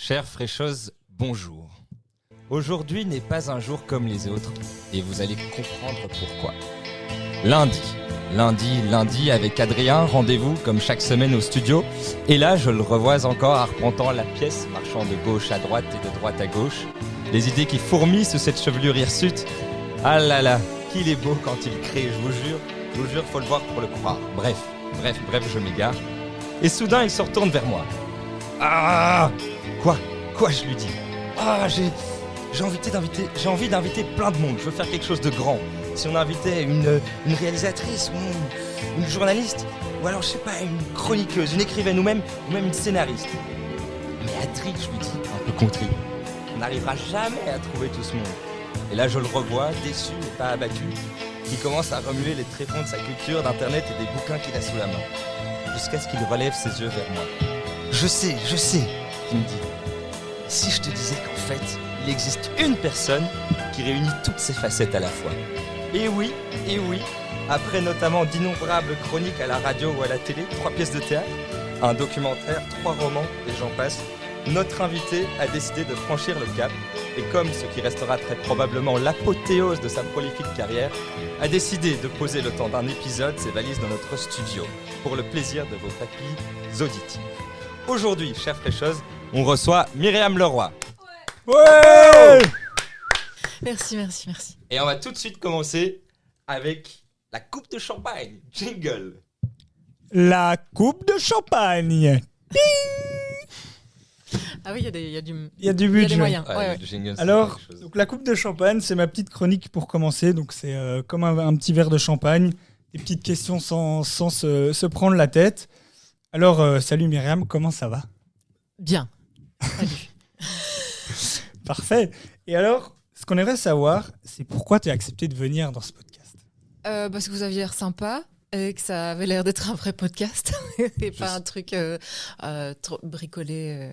Chères fraîcheuses, bonjour. Aujourd'hui n'est pas un jour comme les autres et vous allez comprendre pourquoi. Lundi avec Adrien, rendez-vous comme chaque semaine au studio. Et là, je le revois encore arpentant la pièce, marchant de gauche à droite et de droite à gauche. Les idées qui fourmillent sous cette chevelure hirsute. Ah là là, qu'il est beau quand il crée, je vous jure, faut le voir pour le croire. Bref, je m'égare. Et soudain, il se retourne vers moi. Ah! Quoi, je lui dis. Ah, j'ai envie d'inviter plein de monde. Je veux faire quelque chose de grand. Si on invitait une réalisatrice ou une journaliste, ou alors, je sais pas, une chroniqueuse, une écrivaine ou même une scénariste. Mais Adrien, je lui dis, un peu contrit, on n'arrivera jamais à trouver tout ce monde. Et là, je le revois, déçu mais pas abattu, qui commence à remuer les tréfonds de sa culture, d'internet et des bouquins qu'il a sous la main. Jusqu'à ce qu'il relève ses yeux vers moi. Je sais, il me dit. Si je te disais qu'en fait, il existe une personne qui réunit toutes ces facettes à la fois. Et oui, après notamment d'innombrables chroniques à la radio ou à la télé, 3 pièces de théâtre, un documentaire, 3 romans et j'en passe, notre invité a décidé de franchir le cap et comme ce qui restera très probablement l'apothéose de sa prolifique carrière, a décidé de poser le temps d'un épisode ses valises dans notre studio pour le plaisir de vos papilles auditives. Aujourd'hui, chère fraîcheuse, on reçoit Myriam Leroy. Ouais. Merci. Et on va tout de suite commencer avec la coupe de champagne. Jingle. La coupe de champagne. Ah oui, il y a du Il y a du il y a budget. des moyens. Ouais, Ouais. le jingle, c'est Alors, quelque chose. donc la coupe de champagne, c'est ma petite chronique pour commencer. Donc c'est comme un petit verre de champagne, des petites questions sans se prendre la tête. Alors, salut Myriam, comment ça va? Bien. Salut. Parfait. Et alors, ce qu'on aimerait savoir, c'est pourquoi tu as accepté de venir dans ce podcast. Parce que vous aviez l'air sympa et que ça avait l'air d'être un vrai podcast et pas un truc trop bricolé.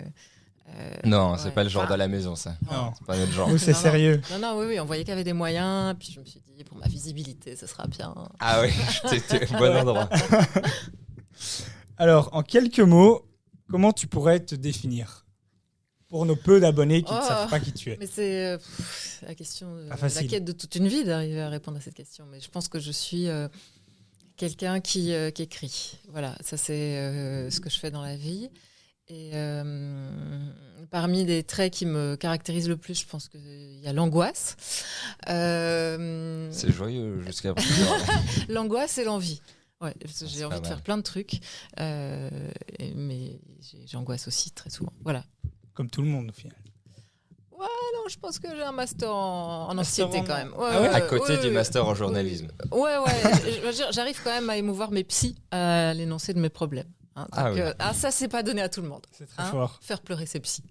Non, c'est ouais. pas le genre Enfin, de la maison, ça. Non. C'est pas notre genre. Nous, c'est Non. sérieux. Non, oui, on voyait qu'il y avait des moyens. Puis je me suis dit, pour ma visibilité, ce sera bien. Ah oui, c'était au bon endroit. Alors, en quelques mots, comment tu pourrais te définir pour nos peu d'abonnés qui ne Oh. savent pas qui tu es? Mais c'est la question, Pas la facile. quête de toute une vie d'arriver à répondre à cette question. Mais je pense que je suis quelqu'un qui écrit. Voilà, ça c'est ce que je fais dans la vie. Et parmi les traits qui me caractérisent le plus, je pense qu'il y a l'angoisse. C'est joyeux jusqu'à présent. L'angoisse et l'envie. Ouais, parce que C'est j'ai pas envie de mal. faire plein de trucs, mais j'angoisse aussi très souvent. Voilà. Comme tout le monde, au final. Non, je pense que j'ai un master en Master anxiété en- quand même. Ah ouais À côté ouais, du ouais. master en journalisme. Ouais. Je veux dire, j'arrive quand même à émouvoir mes psys à l'énoncé de mes problèmes. Hein. Ah Donc, oui. ça, c'est pas donné à tout le monde. C'est très Hein. fort. Faire pleurer ses psys.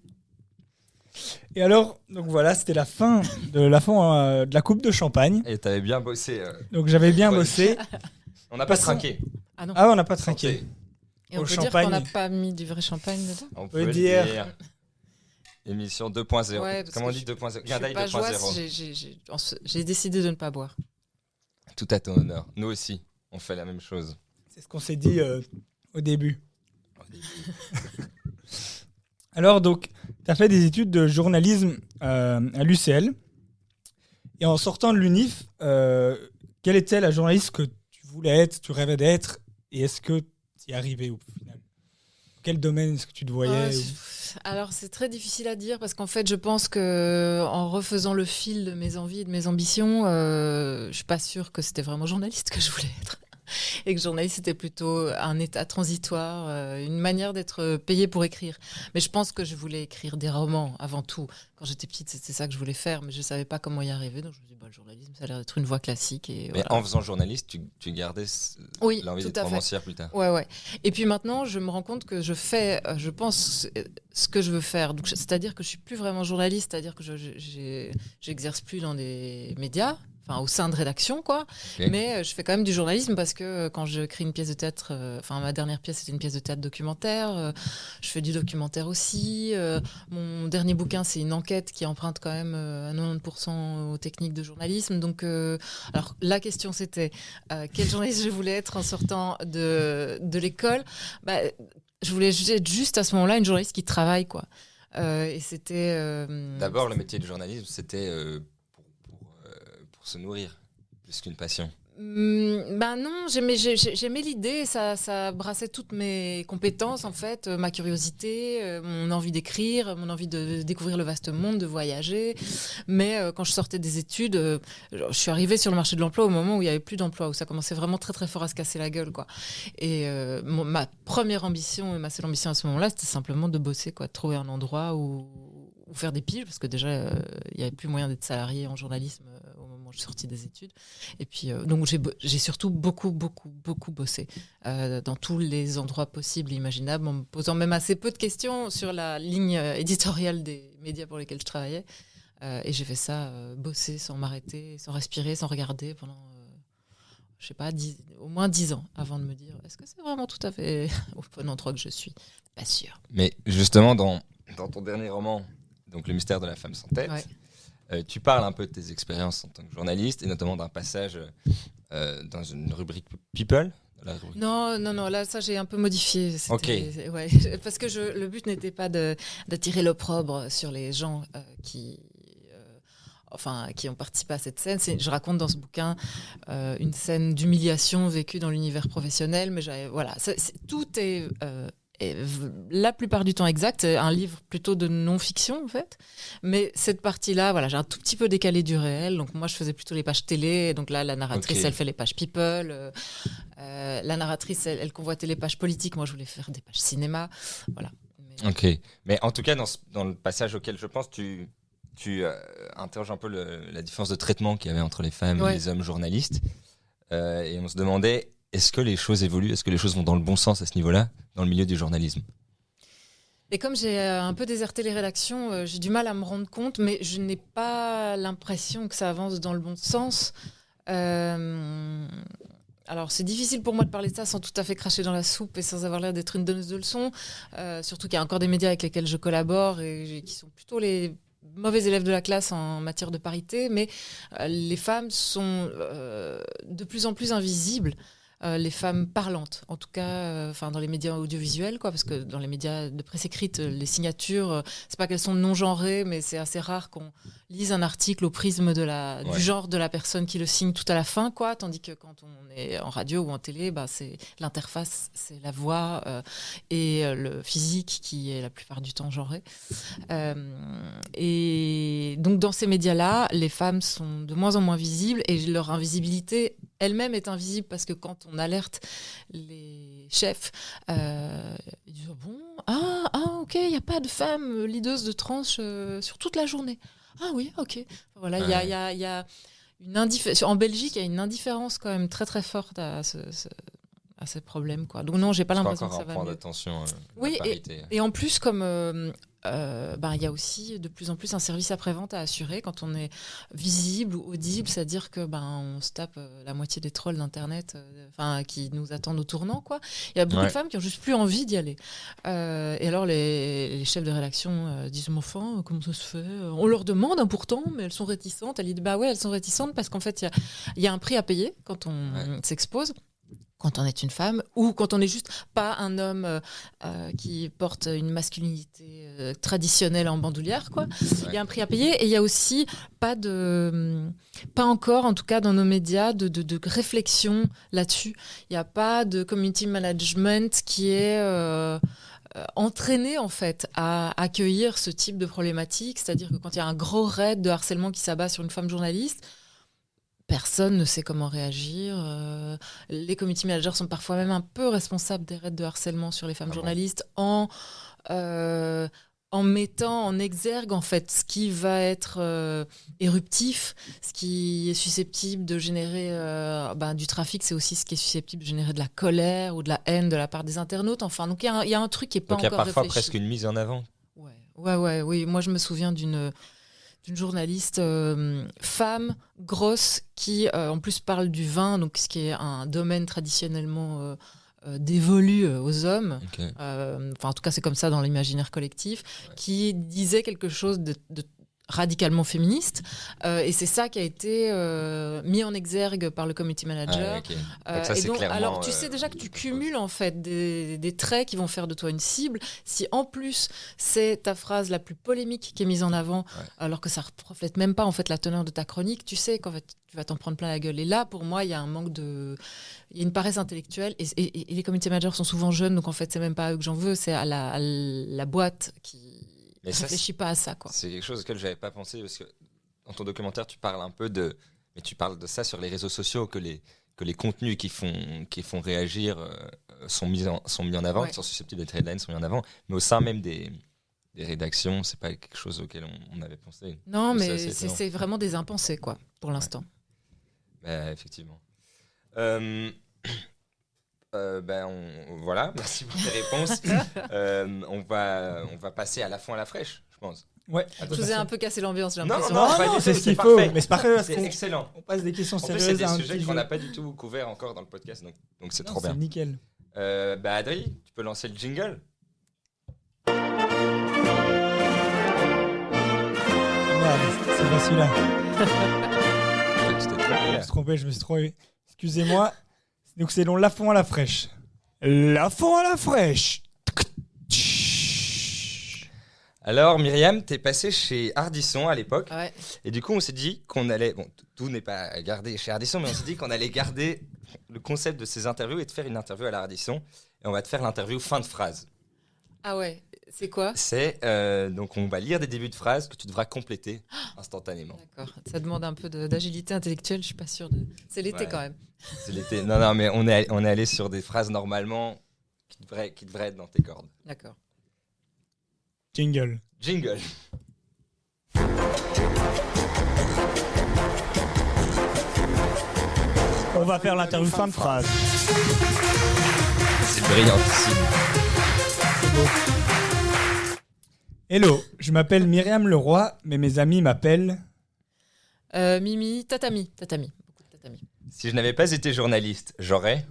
Et alors, donc voilà, c'était la fin de la coupe de champagne. Et t'avais bien bossé. Donc j'avais bien Ouais. bossé. On n'a pas Passons. trinqué. Ah non. Ah, on n'a pas trinqué. Santé. Et on au peut dire champagne. qu'on n'a pas mis du vrai champagne dedans. On peut peut dire. le dire. Émission 2.0. Ouais, parce Comment on que dit je- 2.0? Je suis Guindaille pas 2.0. joyeuse, j'ai décidé de ne pas boire. Tout à ton honneur. Nous aussi, on fait la même chose. C'est ce qu'on s'est dit au début. Alors, donc, tu as fait des études de journalisme à l'UCL. Et en sortant de l'UNIF, quelle était la journaliste que tu voulais être, tu rêvais d'être, et est-ce que tu y es arrivé au final? Quel domaine est-ce que tu te voyais Alors c'est très difficile à dire parce qu'en fait je pense que en refaisant le fil de mes envies et de mes ambitions, je suis pas sûre que c'était vraiment journaliste que je voulais être. Et que journaliste c'était plutôt un état transitoire, une manière d'être payé pour écrire. Mais je pense que je voulais écrire des romans avant tout. Quand j'étais petite c'était ça que je voulais faire, mais je savais pas comment y arriver. Donc je me dis le journalisme ça a l'air d'être une voie classique. Et Mais voilà. en faisant journaliste, tu gardais Oui, l'envie tout d'être à fait. romancière plus tard. Ouais. Et puis maintenant, je me rends compte que je fais, je pense, ce que je veux faire. Donc, c'est-à-dire que je suis plus vraiment journaliste, c'est-à-dire que j'exerce plus dans des médias, enfin au sein de rédaction, quoi. Ok. Mais je fais quand même du journalisme parce que quand je crée une pièce de théâtre, enfin ma dernière pièce c'était une pièce de théâtre documentaire. Je fais du documentaire aussi. Mon dernier bouquin c'est une enquête qui emprunte quand même à 90% aux techniques de journalisme. Donc, alors la question c'était quel journaliste je voulais être en sortant de l'école. Je voulais être juste à ce moment-là une journaliste qui travaille, quoi. Et c'était... D'abord, le métier de journalisme, c'était pour se nourrir, plus qu'une passion. Ben non, j'aimais l'idée, ça brassait toutes mes compétences en fait, ma curiosité, mon envie d'écrire, mon envie de découvrir le vaste monde, de voyager. Mais quand je sortais des études, je suis arrivée sur le marché de l'emploi au moment où il y avait plus d'emploi, où ça commençait vraiment très très fort à se casser la gueule, quoi. Et ma première ambition et ma seule ambition à ce moment-là, c'était simplement de bosser, quoi, de trouver un endroit où faire des piges, parce que déjà il n'y avait plus moyen d'être salarié en journalisme au moment où je suis sortie des études. Et puis donc j'ai surtout beaucoup bossé dans tous les endroits possibles et imaginables, en me posant même assez peu de questions sur la ligne éditoriale des médias pour lesquels je travaillais. Et j'ai fait ça, bosser sans m'arrêter, sans respirer, sans regarder pendant je sais pas, au moins 10 ans avant de me dire est-ce que c'est vraiment tout à fait au bon endroit que je suis. Pas sûr. Mais justement, dans ton dernier roman, donc Le mystère de la femme sans tête, tu parles un peu de tes expériences en tant que journaliste et notamment d'un passage dans une rubrique People. Non, là, ça, j'ai un peu modifié. Ok. Ouais, parce que le but n'était pas d'attirer l'opprobre sur les gens qui ont participé à cette scène. Je raconte dans ce bouquin une scène d'humiliation vécue dans l'univers professionnel, mais tout est... Et la plupart du temps exact, c'est un livre plutôt de non-fiction en fait, mais cette partie-là, voilà, j'ai un tout petit peu décalé du réel, donc moi je faisais plutôt les pages télé, donc là la narratrice elle fait les pages people, la narratrice elle convoitait les pages politiques, moi je voulais faire des pages cinéma, voilà. Ok, mais en tout cas dans le passage auquel je pense, tu interroges un peu la différence de traitement qu'il y avait entre les femmes et les hommes journalistes, et on se demandait est-ce que les choses évoluent, est-ce que les choses vont dans le bon sens à ce niveau-là, dans le milieu du journalisme? Et comme j'ai un peu déserté les rédactions, j'ai du mal à me rendre compte, mais je n'ai pas l'impression que ça avance dans le bon sens. Alors c'est difficile pour moi de parler de ça sans tout à fait cracher dans la soupe et sans avoir l'air d'être une donneuse de leçons, surtout qu'il y a encore des médias avec lesquels je collabore et qui sont plutôt les mauvais élèves de la classe en matière de parité, mais les femmes sont de plus en plus invisibles. Les femmes parlantes, en tout cas dans les médias audiovisuels, quoi, parce que dans les médias de presse écrite, les signatures, c'est pas qu'elles sont non-genrées, mais c'est assez rare qu'on lise un article au prisme du genre de la personne qui le signe tout à la fin, quoi, tandis que quand on est en radio ou en télé, c'est l'interface, c'est la voix et le physique qui est la plupart du temps genré. Et donc dans ces médias-là, les femmes sont de moins en moins visibles et leur invisibilité elle-même est invisible parce que quand on alerte les chefs, ils disent ok, il n'y a pas de femme leaduse de tranche sur toute la journée. Ah oui, ok. Voilà, il y a une indifférence. En Belgique, il y a une indifférence quand même très très forte à ces problèmes, quoi. Donc non, j'ai pas l'impression que ça va mieux. C'est encore un point d'attention. Oui, et en plus comme il y a aussi de plus en plus un service après-vente à assurer quand on est visible ou audible, c'est-à-dire que on se tape la moitié des trolls d'internet qui nous attendent au tournant, quoi. Il y a beaucoup de femmes qui ont juste plus envie d'y aller. Et alors les chefs de rédaction disent mais enfin, comment ça se fait? On leur demande pourtant, mais elles sont réticentes. Elles disent elles sont réticentes parce qu'en fait il y a un prix à payer quand on s'expose. Quand on est une femme ou quand on n'est juste pas un homme qui porte une masculinité traditionnelle en bandoulière, quoi. Il y a un prix à payer et il y a aussi pas encore, en tout cas dans nos médias, de réflexion là-dessus. Il n'y a pas de community management qui est entraîné en fait à accueillir ce type de problématique. C'est-à-dire que quand il y a un gros raid de harcèlement qui s'abat sur une femme journaliste, personne ne sait comment réagir. Les community managers sont parfois même un peu responsables des raids de harcèlement sur les femmes journalistes en mettant en exergue en fait ce qui va être éruptif, ce qui est susceptible de générer du trafic, c'est aussi ce qui est susceptible de générer de la colère ou de la haine de la part des internautes. Enfin, donc il y a un truc qui est pas encore réfléchi. Donc il y a parfois presque une mise en avant. Oui. Moi, je me souviens d'une journaliste femme, grosse, qui en plus parle du vin, donc ce qui est un domaine traditionnellement dévolu aux hommes. En tout cas, c'est comme ça dans l'imaginaire collectif, qui disait quelque chose radicalement féministe. Et c'est ça qui a été mis en exergue par le community manager. Ok. Donc ça, c'est clairement, alors, tu sais déjà que tu cumules en fait des traits qui vont faire de toi une cible. Si en plus c'est ta phrase la plus polémique qui est mise en avant, alors que ça ne reflète même pas en fait la teneur de ta chronique, tu sais qu'en fait tu vas t'en prendre plein la gueule. Et là, pour moi, il y a un manque de, il y a une paresse intellectuelle. Et les community managers sont souvent jeunes, donc en fait c'est même pas à eux que j'en veux, c'est à la boîte qui ne réfléchit pas à ça, quoi. C'est quelque chose auquel je n'avais pas pensé, parce que dans ton documentaire, tu parles un peu de... Mais tu parles de ça sur les réseaux sociaux, que les contenus qui font réagir sont mis en avant, qui sont susceptibles d'être headlines, sont mis en avant, mais au sein même des rédactions, c'est pas quelque chose auquel on avait pensé. Non, mais c'est vraiment des impensés, quoi, pour l'instant. Bah, effectivement. Voilà, merci pour tes réponses. On va passer à la fin à la fraîche, je pense. Ouais. Je vous ai un peu cassé l'ambiance, j'ai l'impression. Non, c'est ce qu'il faut. Mais c'est parfait. C'est excellent. On passe des questions sérieuses. En plus, c'est des sujets qu'on n'a pas du tout couverts encore dans le podcast, donc c'est trop bien. C'est nickel. Adri, tu peux lancer le jingle. Merde, c'est pas celui-là. Tu t'es trompé. Je me suis trompé. Excusez-moi. Donc c'est long, Lafont à la fraîche. Lafont à la fraîche. Alors Myriam, t'es passée chez Ardisson à l'époque. Ouais. Et du coup, on s'est dit qu'on allait... Bon, tout n'est pas gardé chez Ardisson, mais on s'est dit qu'on allait garder le concept de ces interviews et de faire une interview à la Ardisson. Et on va te faire l'interview fin de phrase. Ah ouais, c'est quoi ? C'est... donc on va lire des débuts de phrases que tu devras compléter instantanément. D'accord, ça demande un peu d'agilité intellectuelle, je suis pas sûre de... C'est l'été quand même. C'est l'été. Non, mais on est allé sur des phrases normalement qui devraient être dans tes cordes. D'accord. Jingle. On va faire l'interview fin de phrase. C'est brillantissime. Hello, je m'appelle Myriam Leroy, mais mes amis m'appellent... Mimi, tatami. Beaucoup de tatami. Si je n'avais pas été journaliste, j'aurais...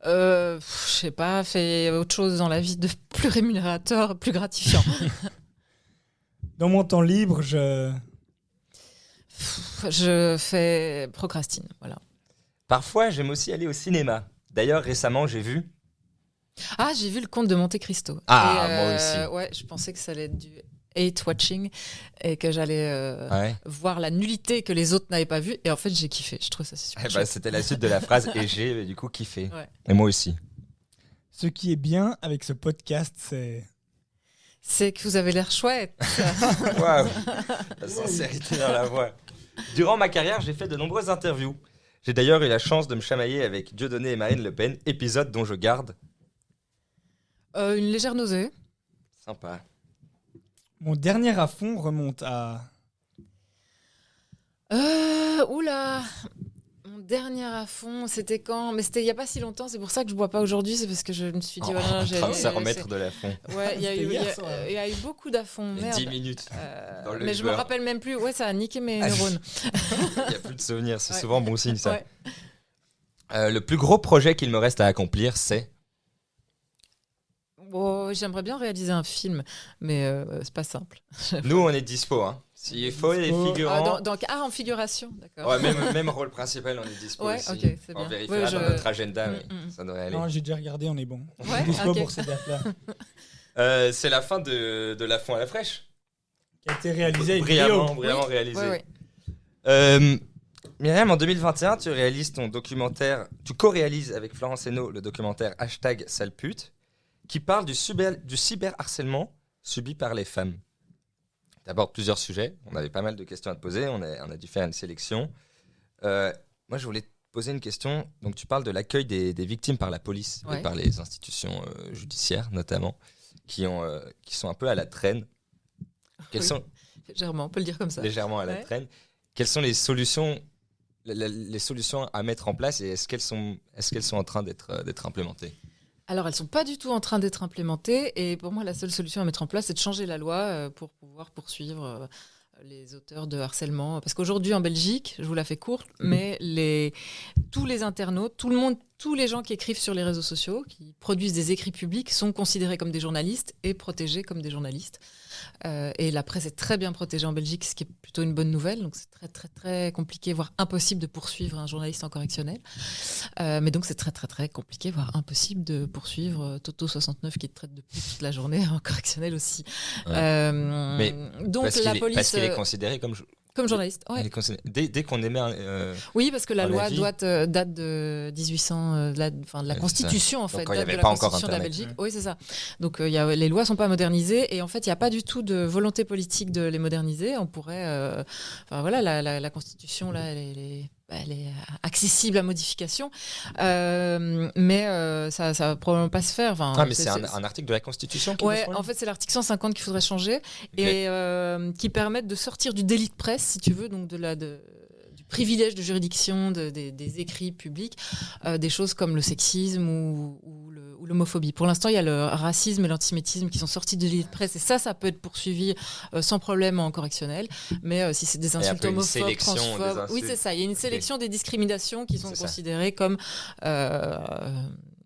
Je sais pas, fait autre chose dans la vie de plus rémunérateur, plus gratifiant. Dans mon temps libre, je fais procrastine, voilà. Parfois, j'aime aussi aller au cinéma. D'ailleurs, récemment, j'ai vu... Ah, j'ai vu le Comte de Monte Cristo. Moi aussi. Ouais, je pensais que ça allait être du hate watching et que j'allais voir la nullité que les autres n'avaient pas vue. Et en fait, j'ai kiffé. Je trouve ça super chouette. C'était la suite de la phrase et j'ai du coup kiffé. Ouais. Et moi aussi. Ce qui est bien avec ce podcast, c'est que vous avez l'air chouette. Waouh, la sincérité dans la voix. Durant ma carrière, j'ai fait de nombreuses interviews. J'ai d'ailleurs eu la chance de me chamailler avec Dieudonné et Marine Le Pen, épisode dont je garde... une légère nausée. Sympa. Mon dernier à fond remonte à... Oula, mon dernier à fond, c'était quand ? Mais c'était il n'y a pas si longtemps, c'est pour ça que je ne bois pas aujourd'hui, c'est parce que je me suis dit... Ça remettre de la fond. Ouais, il y a eu beaucoup d'à fond, merde. 10 minutes. Mais je me rappelle même plus, ouais, ça a niqué mes neurones. Il n'y a plus de souvenirs, c'est souvent bon signe ça. Ouais. Le plus gros projet qu'il me reste à accomplir, c'est... Oh, j'aimerais bien réaliser un film, mais c'est pas simple. Nous, on est dispo. Hein. S'il faut les figurants... en figuration, d'accord. Ouais, même rôle principal, on est dispo aussi. Okay, c'est bien. On vérifiera dans notre agenda, mais ça devrait aller. Non, j'ai déjà regardé, on est bon. Ouais, dispo pour ces dates-là. C'est la fin de La Fond à la Fraîche. Qui a été réalisé brillamment réalisé. Myriam, en 2021, tu réalises ton documentaire, tu co-réalises avec Florence Hainaut le documentaire #salepute, qui parle du cyberharcèlement subi par les femmes. Tu abordes plusieurs sujets, on avait pas mal de questions à te poser, on a dû faire une sélection. Moi, je voulais te poser une question. Donc, tu parles de l'accueil des victimes par la police et par les institutions judiciaires, notamment, qui sont un peu à la traîne. Légèrement, on peut le dire comme ça. Légèrement à la traîne. Quelles sont les solutions à mettre en place et est-ce qu'elles sont en train d'être implémentées ? Alors, elles ne sont pas du tout en train d'être implémentées. Et pour moi, la seule solution à mettre en place, c'est de changer la loi pour pouvoir poursuivre les auteurs de harcèlement. Parce qu'aujourd'hui, en Belgique, je vous la fais courte, mais tous les internautes, tout le monde tous les gens qui écrivent sur les réseaux sociaux, qui produisent des écrits publics, sont considérés comme des journalistes et protégés comme des journalistes. Et la presse est très bien protégée en Belgique, ce qui est plutôt une bonne nouvelle. Donc c'est très très très compliqué, voire impossible de poursuivre un journaliste en correctionnel. Mais donc c'est très très très compliqué, voire impossible de poursuivre Toto 69 qui te traite de pute toute la journée en correctionnel aussi. Ouais. Mais Donc parce la qu'il police parce qu'il est considéré comme journaliste. Ouais. il est considéré- dès qu'on émet Oui, parce que la un loi avis. date de 1800, de la Ouais, c'est Constitution en Donc, fait, quand il y date avait de pas la encore Constitution de la Internet. Belgique. Oui, c'est ça. Donc les lois sont pas modernisées et en fait il n'y a pas du tout de volonté politique de les moderniser. On pourrait, enfin voilà, la Constitution là, elle est accessible à modification, mais ça va probablement pas se faire. Enfin, Ah, mais c'est un article de la Constitution qui veut Ouais, changer en fait, c'est l'article 150 qu'il faudrait changer Ok. et qui permettent de sortir du délit de presse, si tu veux, donc du privilège de juridiction des écrits publics, des choses comme le sexisme ou l'homophobie. Pour l'instant, il y a le racisme et l'antisémitisme qui sont sortis du délit de presse et ça peut être poursuivi sans problème en correctionnel. Mais si c'est des Il y a un insultes peu une homophobes, sélection des transphobes, oui, insultes. c'est ça. Il y a une sélection des discriminations qui sont C'est ça. considérées comme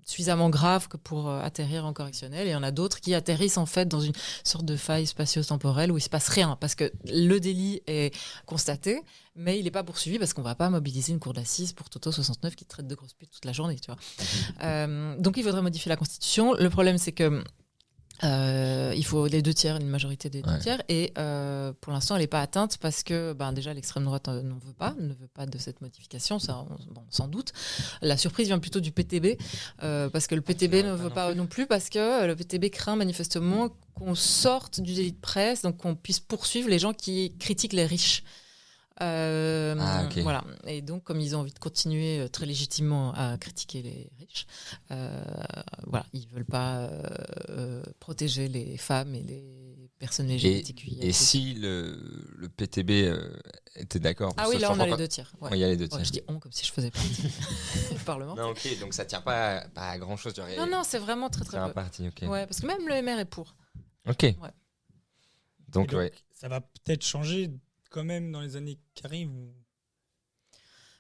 suffisamment graves que pour atterrir en correctionnel. Et il y en a d'autres qui atterrissent en fait dans une sorte de faille spatio-temporelle où il se passe rien parce que le délit est constaté, mais il n'est pas poursuivi parce qu'on ne va pas mobiliser une cour d'assises pour Toto 69 qui traite de grosses putes toute la journée. Tu vois. Donc il faudrait modifier la Constitution. Le problème, c'est que il faut les 2 tiers, une majorité des 2 tiers, et pour l'instant elle n'est pas atteinte parce que déjà l'extrême droite ne veut pas de cette modification, ça, sans doute. La surprise vient plutôt du PTB, parce que le PTB ne veut pas non plus, parce que le PTB craint manifestement qu'on sorte du délit de presse, donc qu'on puisse poursuivre les gens qui critiquent les riches. Ok. Voilà. Et donc, comme ils ont envie de continuer très légitimement à critiquer les riches, voilà, ils ne veulent pas protéger les femmes et les personnes LGBTQI. Et si le PTB était d'accord Ah oui, là, on a les 2 tiers. Ouais. Il y a les 2 Ouais, tiers. je dis on comme si je faisais partie du Parlement. Non, ok, donc ça tient pas à grand chose. Non, c'est vraiment très C'est très un peu. parti, ok. Ouais, parce que même le MR est pour. Ok. Donc, Et ouais. ça va peut-être changer quand même dans les années qui arrivent.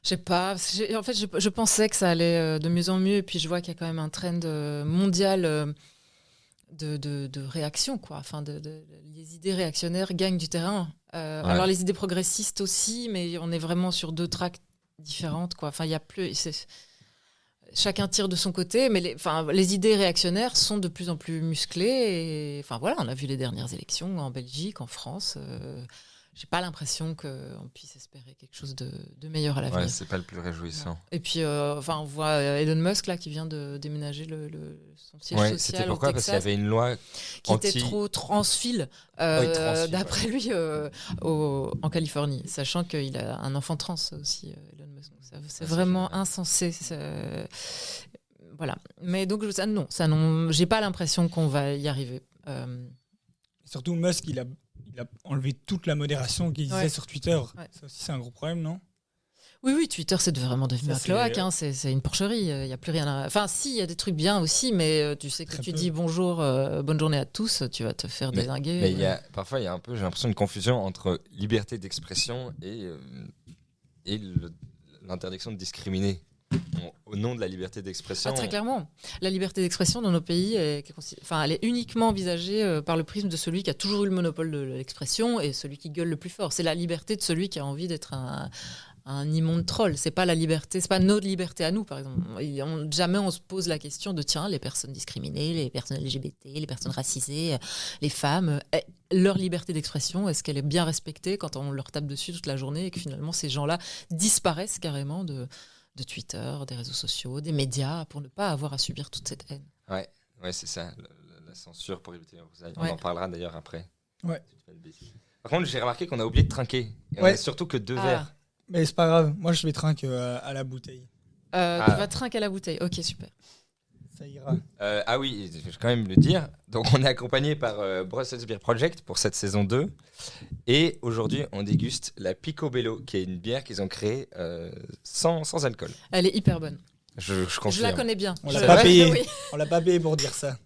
Je sais pas. En fait, je pensais que ça allait de mieux en mieux, et puis je vois qu'il y a quand même un trend mondial de réaction, quoi. Enfin, les idées réactionnaires gagnent du terrain. Alors les idées progressistes aussi, mais on est vraiment sur 2 tracks différentes, quoi. Enfin, il y a plus. Chacun tire de son côté, mais les idées réactionnaires sont de plus en plus musclées. Et, enfin voilà, on a vu les dernières élections en Belgique, en France. J'ai pas l'impression qu'on puisse espérer quelque chose de meilleur à l'avenir. Ouais, c'est pas le plus réjouissant. Et puis, on voit Elon Musk là, qui vient de déménager son siège social c'était au pourquoi Texas, parce qu'il y avait une loi qui était trop transphile, d'après lui, en Californie, sachant qu'il a un enfant trans aussi, Elon Musk. Donc c'est vraiment insensé. Voilà. Mais donc, non, j'ai pas l'impression qu'on va y arriver. Surtout Musk, il a enlevé toute la modération qu'il disait sur Twitter. Ouais. Ça aussi, c'est un gros problème, non ? Oui, Twitter, c'est vraiment devenu Ça, un cloaque. C'est une porcherie. Il y a plus rien à... Enfin, si, il y a des trucs bien aussi, mais tu sais que Très tu peu. dis bonjour, bonne journée à tous, tu vas te faire dézinguer. Mais parfois, il y a un peu, j'ai l'impression, une confusion entre liberté d'expression et l'interdiction de discriminer au nom de la liberté d'expression. Très clairement. La liberté d'expression dans nos pays, elle est uniquement envisagée par le prisme de celui qui a toujours eu le monopole de l'expression et celui qui gueule le plus fort. C'est la liberté de celui qui a envie d'être un immonde troll. C'est pas la liberté, c'est pas notre liberté à nous, par exemple. Jamais on se pose la question de tiens, les personnes discriminées, les personnes LGBT, les personnes racisées, les femmes, leur liberté d'expression, est-ce qu'elle est bien respectée quand on leur tape dessus toute la journée et que finalement ces gens-là disparaissent carrément de Twitter, des réseaux sociaux, des médias, pour ne pas avoir à subir toute cette haine. Ouais, c'est ça, la censure pour éviter les représailles. On Ouais. en parlera d'ailleurs après. Ouais. Par contre, j'ai remarqué qu'on a oublié de trinquer. Et on Ouais. a surtout que 2 verres. Mais c'est pas grave, moi je vais trinquer à la bouteille. Tu vas trinquer à la bouteille. Ok, super. Ça ira. Ah oui, je vais quand même le dire. Donc, on est accompagné par Brussels Beer Project pour cette saison 2. Et aujourd'hui, on déguste la Picobello, qui est une bière qu'ils ont créée sans alcool. Elle est hyper bonne. Je Je confirme. la connais bien. On l'a pas Ouais, payé. oui. On l'a pas payé pour dire ça.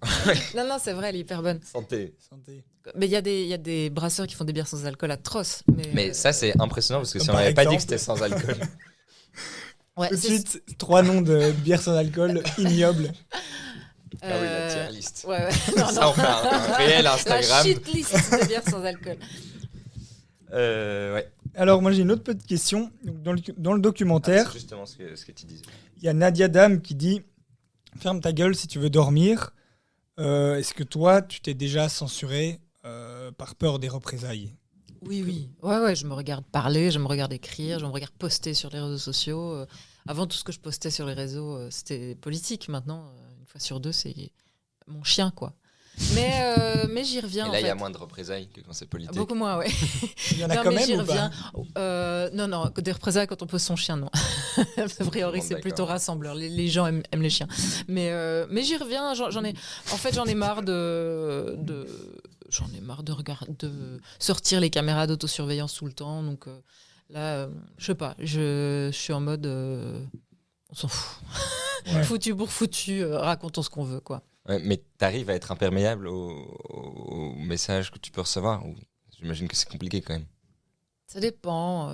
Non, c'est vrai, elle est hyper bonne. Santé. Santé. Mais il y a des brasseurs qui font des bières sans alcool atroces. Mais ça, c'est impressionnant parce que si on Par n'avait pas dit que exemple. c'était sans alcool. Ouais, Tout de c'est- suite, 3 noms de bières sans alcool ignobles. Ah oui, la euh, tier list. Ouais, ouais. Non, Ça, non. on fait un réel Instagram. La shit list de bières sans alcool. Ouais. Alors, moi, j'ai une autre petite question. Donc, dans le Ah, documentaire, c'est justement ce que tu disais. il y a Nadia Dame qui dit « Ferme ta gueule si tu veux dormir ». Est-ce que toi, tu t'es déjà censuré par peur des représailles? Oui. Ouais, je me regarde parler, je me regarde écrire, je me regarde poster sur les réseaux sociaux. Avant, tout ce que je postais sur les réseaux, c'était politique. Maintenant, une fois sur deux, c'est mon chien, quoi. Mais j'y reviens, Et en là, il y a fait. moins de représailles que quand c'est politique. Beaucoup moins, ouais. Il y en a Non, quand mais même j'y ou pas? reviens. Non, des représailles quand on pose son chien, non. A priori, Bon, c'est plutôt d'accord. rassembleur. Les gens aiment les chiens. Mais j'y reviens. En fait, j'en ai marre j'en ai marre de sortir les caméras d'autosurveillance tout le temps. Donc là, je sais pas. Je suis en mode, on s'en fout. Ouais. Foutu pour foutu, racontons ce qu'on veut, quoi. Ouais, mais t'arrives à être imperméable aux messages que tu peux recevoir ou... J'imagine que c'est compliqué quand même. Ça dépend.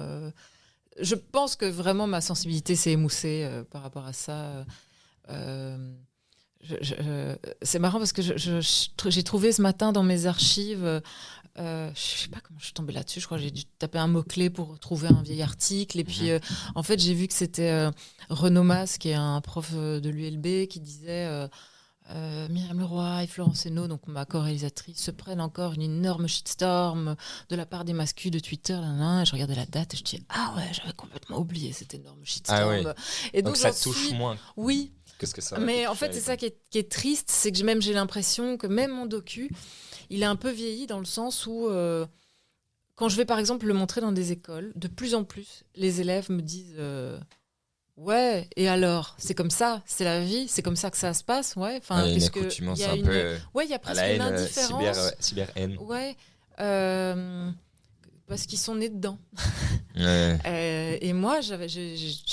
Je pense que vraiment ma sensibilité s'est émoussée par rapport à ça. C'est marrant parce que j'ai trouvé ce matin dans mes archives, je sais pas comment je suis tombée là-dessus, je crois que j'ai dû taper un mot-clé pour trouver un vieil article. Et puis, en fait, j'ai vu que c'était Renaud Mas, qui est un prof de l'ULB, qui disait Myriam Leroy et Florence Henault, donc ma co-réalisatrice, se prennent encore une énorme shitstorm de la part des mascus de Twitter. Et je regardais la date et je dis ah ouais, j'avais complètement oublié cette énorme shitstorm. Ah ouais. Et Donc donc ça j'en touche suis... moins Oui, que ce que ça aurait mais pu en fait toucher c'est à ça qui est triste, c'est que j'ai l'impression que même mon docu, il est un peu vieilli dans le sens où quand je vais par exemple le montrer dans des écoles, de plus en plus les élèves me disent ouais, et alors, c'est comme ça, c'est la vie, c'est comme ça que ça se passe, ouais. Enfin, il y a une puisque accoutumance il y a un une... peu Ouais, il y a à presque la une haine, indifférence. cyber-haine. Ouais, parce qu'ils sont nés dedans. Ouais. Et moi, je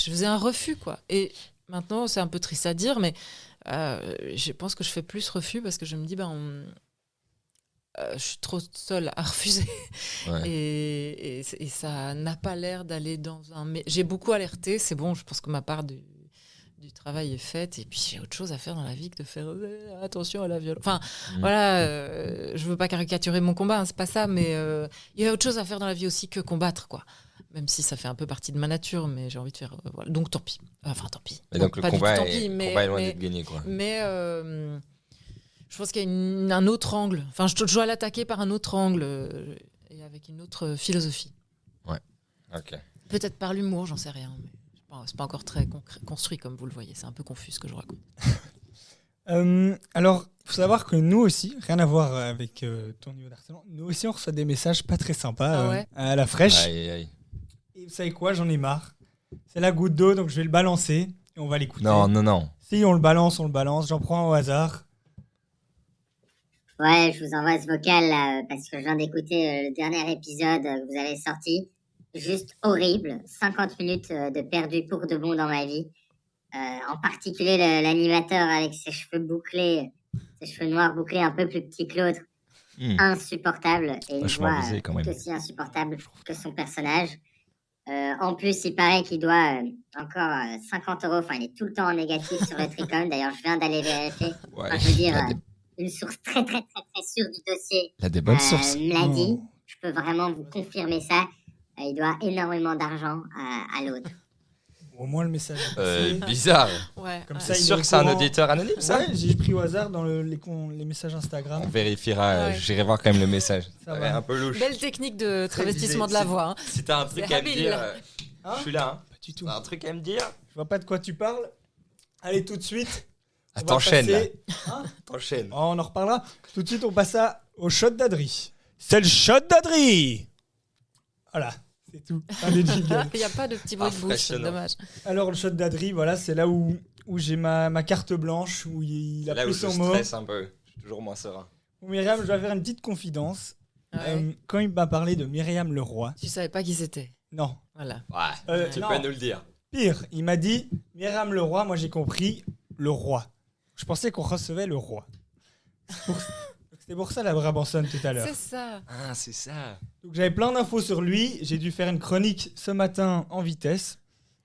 faisais un refus, quoi. Et maintenant, c'est un peu triste à dire, mais je pense que je fais plus refus parce que je me dis, je suis trop seule à refuser. Ouais. Et ça n'a pas l'air d'aller dans un... Mais j'ai beaucoup alerté, c'est bon, je pense que ma part du travail est faite. Et puis j'ai autre chose à faire dans la vie que de faire attention à la violence. Enfin, voilà, je veux pas caricaturer mon combat, hein, c'est pas ça, mais il y a autre chose à faire dans la vie aussi que combattre, quoi. Même si ça fait un peu partie de ma nature, mais j'ai envie de faire... voilà. Donc tant pis. Enfin, tant pis. Et Non, donc le pas du combat, tout, tant est, pis, combat est loin d'être gagné, quoi. mais je pense qu'il y a un autre angle. Enfin, je dois l'attaquer par un autre angle et avec une autre philosophie. Ok. Peut-être par l'humour, j'en sais rien. Mais c'est pas encore très construit, comme vous le voyez. C'est un peu confus ce que je raconte. Alors, il faut savoir que nous aussi, rien à voir avec ton niveau d'harcèlement, nous aussi on reçoit des messages pas très sympas Ah ouais à la fraîche. Aïe, aïe. Et vous savez quoi, j'en ai marre. C'est la goutte d'eau, donc je vais le balancer et on va l'écouter. Non. Si on le balance, j'en prends un au hasard. Ouais, je vous envoie ce vocal là, parce que je viens d'écouter le dernier épisode que vous avez sorti. Juste horrible. 50 minutes de perdu pour de bon dans ma vie. En particulier l'animateur avec ses cheveux bouclés, ses cheveux noirs bouclés un peu plus petits que l'autre. Insupportable. Et une Vachement voix visé, quand tout même. aussi insupportable que son personnage. En plus, il paraît qu'il doit encore 50 €. Enfin, il est tout le temps en négatif sur le Tricom. D'ailleurs, je viens d'aller vérifier. Ouais. Enfin, je veux dire, Il a des- une source très sûre du dossier il a des bonnes sources. me l'a dit. Oh. Je peux vraiment vous confirmer ça. Il doit énormément d'argent à l'autre. Au moins le message est passé. Bizarre. Ouais. Comme ouais. ça, T'es il sûr est que au c'est un courant. auditeur anonyme, ça? Ouais, j'ai pris au hasard dans les messages Instagram. On vérifiera, Ouais. j'irai voir quand même le message. Ça Ouais, va. un peu louche. Belle technique de Très travestissement visé. de la voix. Hein. Si t'as un truc C'est à me habile. dire, Hein je suis là. Hein. Pas du tout. T'as un truc à me dire? Je vois pas de quoi tu parles. Allez, tout de suite. Ah, on va t'enchaînes, là. passer- Hein T'enchaînes. Oh, on en reparlera. Tout de suite, on passe au shot d'Adri. C'est le shot d'Adri. Voilà, c'est tout. Fin des jingles. Il n'y a pas de petit bruit de bouche, c'est Impressionnant. dommage. Alors, le shot d'Adri, voilà, c'est là où j'ai ma carte blanche, où il a Là où plus je son mot. stresse un peu. Je suis toujours moins serein. Myriam, je dois faire une petite confidence. Ouais. Quand il m'a parlé de Myriam Leroy, Tu savais pas qui c'était. non, Voilà. Ouais. Tu non. peux nous le dire. Pire, il m'a dit Myriam Leroy, moi j'ai compris le roi. Je pensais qu'on recevait le roi. C'est pour ça la Brabançonne tout à l'heure. C'est ça. Ah, c'est ça. Donc j'avais plein d'infos sur lui. J'ai dû faire une chronique ce matin en vitesse.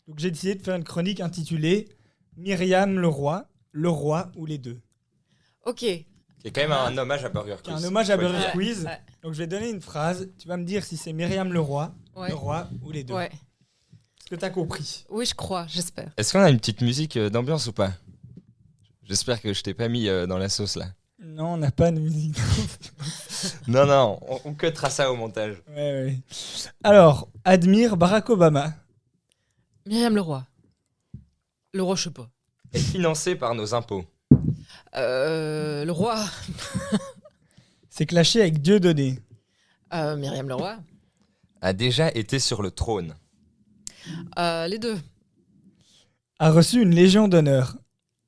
Donc j'ai décidé de faire une chronique intitulée Myriam le roi ou les deux. Ok. C'est quand même un hommage à Burger C'est Quiz. un hommage à Faut le Burger dire. Quiz. Ouais. Donc je vais donner une phrase. Tu vas me dire si c'est Myriam le roi ou les deux. Ouais. Est-ce que tu as compris? Oui, je crois, j'espère. Est-ce qu'on a une petite musique d'ambiance ou pas? J'espère que je t'ai pas mis dans la sauce là. Non, on n'a pas de musique. Non, on cuttera ça au montage. Ouais. Alors, admire Barack Obama. Myriam Leroy. Leroy, je sais pas. Est financé par nos impôts. Le roi. C'est clasher avec Dieudonné. Myriam Leroy. A déjà été sur le trône. Les deux. A reçu une Légion d'honneur.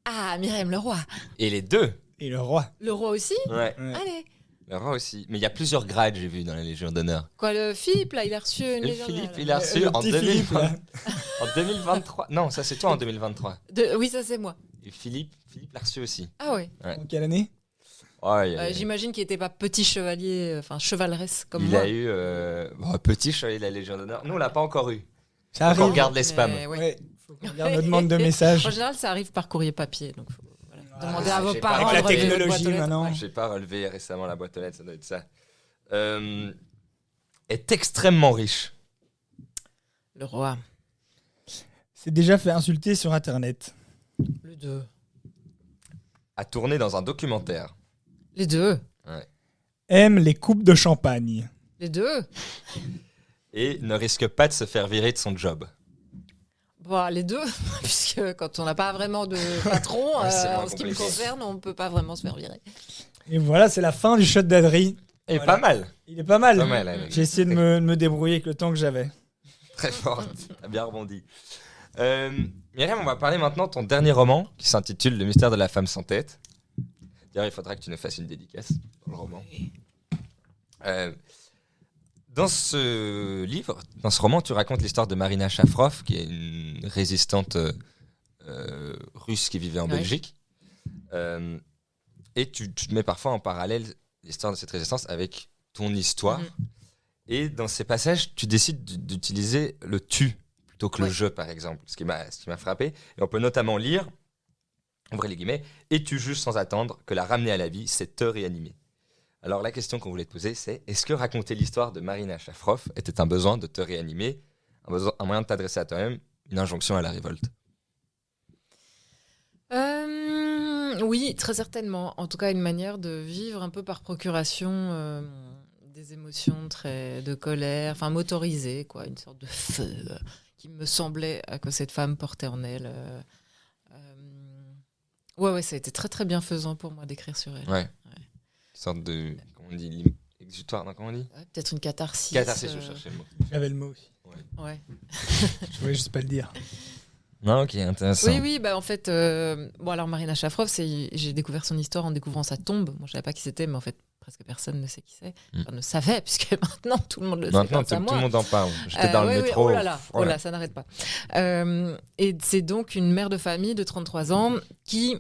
Ah, Myriam Leroy. Et les deux. Et le roi. Le roi aussi. Ouais. Ouais. Allez. Le roi aussi. Mais il y a plusieurs grades, j'ai vu, dans la Légion d'honneur. Quoi, le Philippe, là, il a reçu une Et légende. Philippe, là. il a reçu Le en, petit Philippe, là. en 2023. Non, ça c'est toi en 2023. Oui, ça c'est moi. Et Philippe l'a reçu aussi. Ah ouais. En quelle année? Ouais, J'imagine qu'il n'était pas petit chevalier, enfin chevaleresse comme il moi. a eu petit chevalier de la Légion d'honneur. Nous, on l'a pas encore eu. Ça arrive. On regarde les spams. Mais ouais. Ouais. Faut qu'on regarde nos demandes de messages. En général, ça arrive par courrier papier, donc faut Ah, demander à vos j'ai pas- parents. avec la de relever votre technologie, boîte aux lettres. maintenant. Ouais. J'ai pas relevé récemment la boîte aux lettres, ça doit être ça. Est extrêmement riche. Le roi. C'est déjà fait insulter sur Internet. Le 2. A tourné dans un documentaire. Les deux. Aime les coupes de champagne. Les deux. Et ne risque pas de se faire virer de son job. Bon, les deux, puisque quand on n'a pas vraiment de patron, Ouais, c'est moins en ce qui me compliqué. concerne, on ne peut pas vraiment se faire virer. Et voilà, c'est la fin du shot d'Adri. Et Voilà. pas mal. Il est pas mal. Pas mal, elle. J'ai essayé de me débrouiller avec le temps que j'avais. Très forte. T'as bien rebondi. Myriam, on va parler maintenant de ton dernier roman qui s'intitule Le mystère de la femme sans tête. D'ailleurs, il faudra que tu nous fasses une dédicace pour le roman. Dans ce livre, dans ce roman, tu racontes l'histoire de Marina Shafrov, qui est une résistante russe qui vivait en Ouais. Belgique. Et tu te mets parfois en parallèle l'histoire de cette résistance avec ton histoire. Mhm. Et dans ces passages, tu décides d'utiliser le tu plutôt que le Ouais. je, par exemple, ce qui m'a frappé. Et on peut notamment lire, ouvrez les guillemets, et tu juges sans attendre que la ramener à la vie, c'est te réanimer. Alors la question qu'on voulait te poser, c'est est-ce que raconter l'histoire de Marina Shafrov était un besoin de te réanimer, un moyen de t'adresser à toi-même, une injonction à la révolte? Oui, très certainement. En tout cas, une manière de vivre un peu par procuration des émotions de colère, enfin motorisées, quoi, une sorte de feu qui me semblait que cette femme portait en elle. Ouais, ça a été très très bienfaisant pour moi d'écrire sur elle. Ouais. Une sorte de, comment on dit, exutoire, non, comment on dit? Ouais, peut-être une catharsis. Catharsis, je cherchais le mot. J'avais le mot aussi. Ouais. Je voulais juste pas le dire. Non, ok, intéressant. Oui, bah en fait, bon alors Marina Shafrov, j'ai découvert son histoire en découvrant sa tombe. Moi, je savais pas qui c'était, mais en fait, presque personne ne sait qui c'est. Enfin, ne savait, puisque maintenant tout le monde le sait. Maintenant, grâce à tout moi. le monde en parle. J'étais dans le Ouais, métro. oh là là, Voilà. ça n'arrête pas. Et c'est donc une mère de famille de 33 ans qui...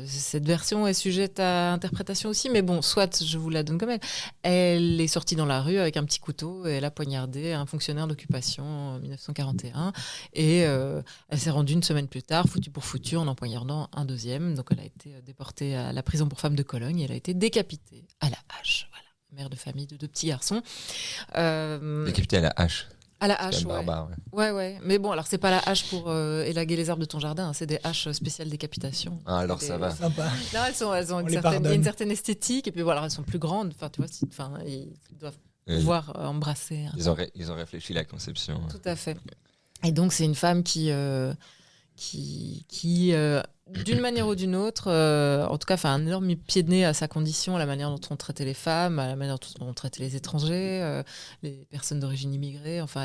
cette version est sujette à interprétation aussi, mais bon, soit je vous la donne comme elle. Elle est sortie dans la rue avec un petit couteau et elle a poignardé un fonctionnaire d'occupation en 1941. Et elle s'est rendue une semaine plus tard, foutu pour foutu, en poignardant un deuxième. Donc elle a été déportée à la prison pour femmes de Cologne et elle a été décapitée à la hache. Voilà, mère de famille de 2 petits garçons. Décapité à la hache. À la C'est hache, quand même ouais. barbare. Ouais. Mais bon, alors c'est pas la hache pour élaguer les arbres de ton jardin, hein, c'est des haches spéciales décapitation. Ah, alors C'est ça des- va. Sympa. Non, elles ont On une les certaine, il y a pardonne. une certaine esthétique, et puis voilà, elles sont plus grandes. Enfin, tu vois, ils doivent pouvoir embrasser. Hein. Ils ont réfléchi la conception. Tout à fait. Et donc, c'est une femme qui d'une manière ou d'une autre, en tout cas, fait un énorme pied de nez à sa condition, à la manière dont on traitait les femmes, à la manière dont on traitait les étrangers, les personnes d'origine immigrée. Enfin,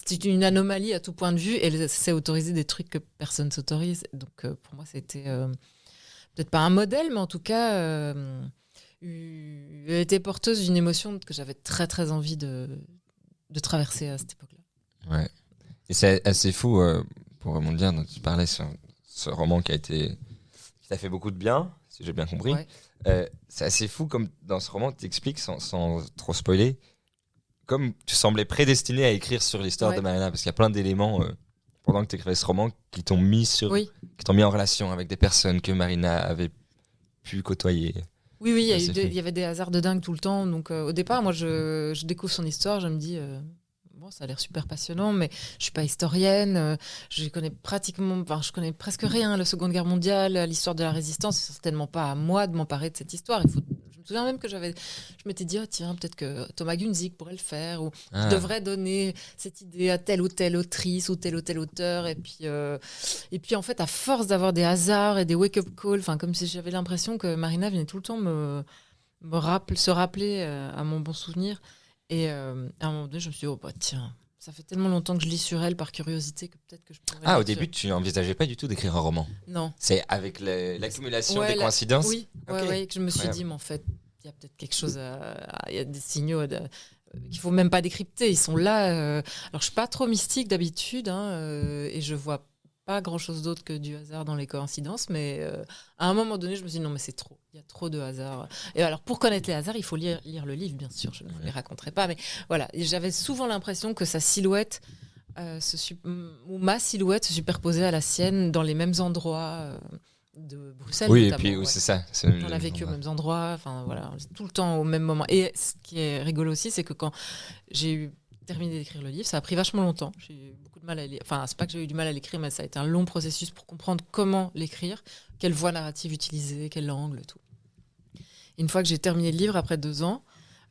c'était une anomalie à tout point de vue. Et elle s'est autorisée des trucs que personne s'autorise. Donc, pour moi, c'était peut-être pas un modèle, mais en tout cas, elle était porteuse d'une émotion que j'avais très, très envie de traverser à cette époque-là. Ouais. Et c'est assez fou, pour rebondir, dont tu parlais sur ce roman qui t'a fait beaucoup de bien, si j'ai bien compris. Ouais. C'est assez fou comme dans ce roman, tu expliques, sans trop spoiler, comme tu semblais prédestiné à écrire sur l'histoire de Marina, parce qu'il y a plein d'éléments pendant que tu écrivais ce roman qui t'ont mis en relation avec des personnes que Marina avait pu côtoyer. Oui, il y avait des hasards de dingue tout le temps. Donc au départ, moi, je découvre son histoire, je me dis, bon, ça a l'air super passionnant, mais je suis pas historienne. Je connais presque rien à la Seconde Guerre mondiale, à l'histoire de la Résistance. C'est certainement pas à moi de m'emparer de cette histoire. Je me souviens même que je m'étais dit, tiens, peut-être que Thomas Gunzig pourrait le faire, ou je devrais donner cette idée à telle ou telle autrice ou tel auteur. Et puis en fait, à force d'avoir des hasards et des wake-up calls, comme si j'avais l'impression que Marina venait tout le temps se rappeler à mon bon souvenir. Et à un moment donné, je me suis dit, tiens, ça fait tellement longtemps que je lis sur elle par curiosité que peut-être que je pourrais... au début, tu n'envisageais pas du tout d'écrire un roman? Non. C'est avec l'accumulation des coïncidences? Oui, que je me suis dit, mais en fait, il y a peut-être quelque chose il y a des signaux qu'il faut même pas décrypter. Ils sont là. Alors, je suis pas trop mystique d'habitude, et je vois pas grand-chose d'autre que du hasard dans les coïncidences, mais à un moment donné, je me suis dit, non, mais c'est trop. Il y a trop de hasard. Et alors, pour connaître les hasards, il faut lire le livre, bien sûr. Je ne vous les raconterai pas, mais voilà. Et j'avais souvent l'impression que sa silhouette, ou ma silhouette, se superposait à la sienne dans les mêmes endroits de Bruxelles. Oui, notamment, et puis c'est ça. On a vécu aux mêmes endroits, voilà, tout le temps au même moment. Et ce qui est rigolo aussi, c'est que quand j'ai terminé d'écrire le livre, ça a pris vachement longtemps. J'ai eu beaucoup de mal à lire. Enfin, c'est pas que j'ai eu du mal à l'écrire, mais ça a été un long processus pour comprendre comment l'écrire, quelle voie narrative utiliser, quel angle, tout. Une fois que j'ai terminé le livre, après 2 ans,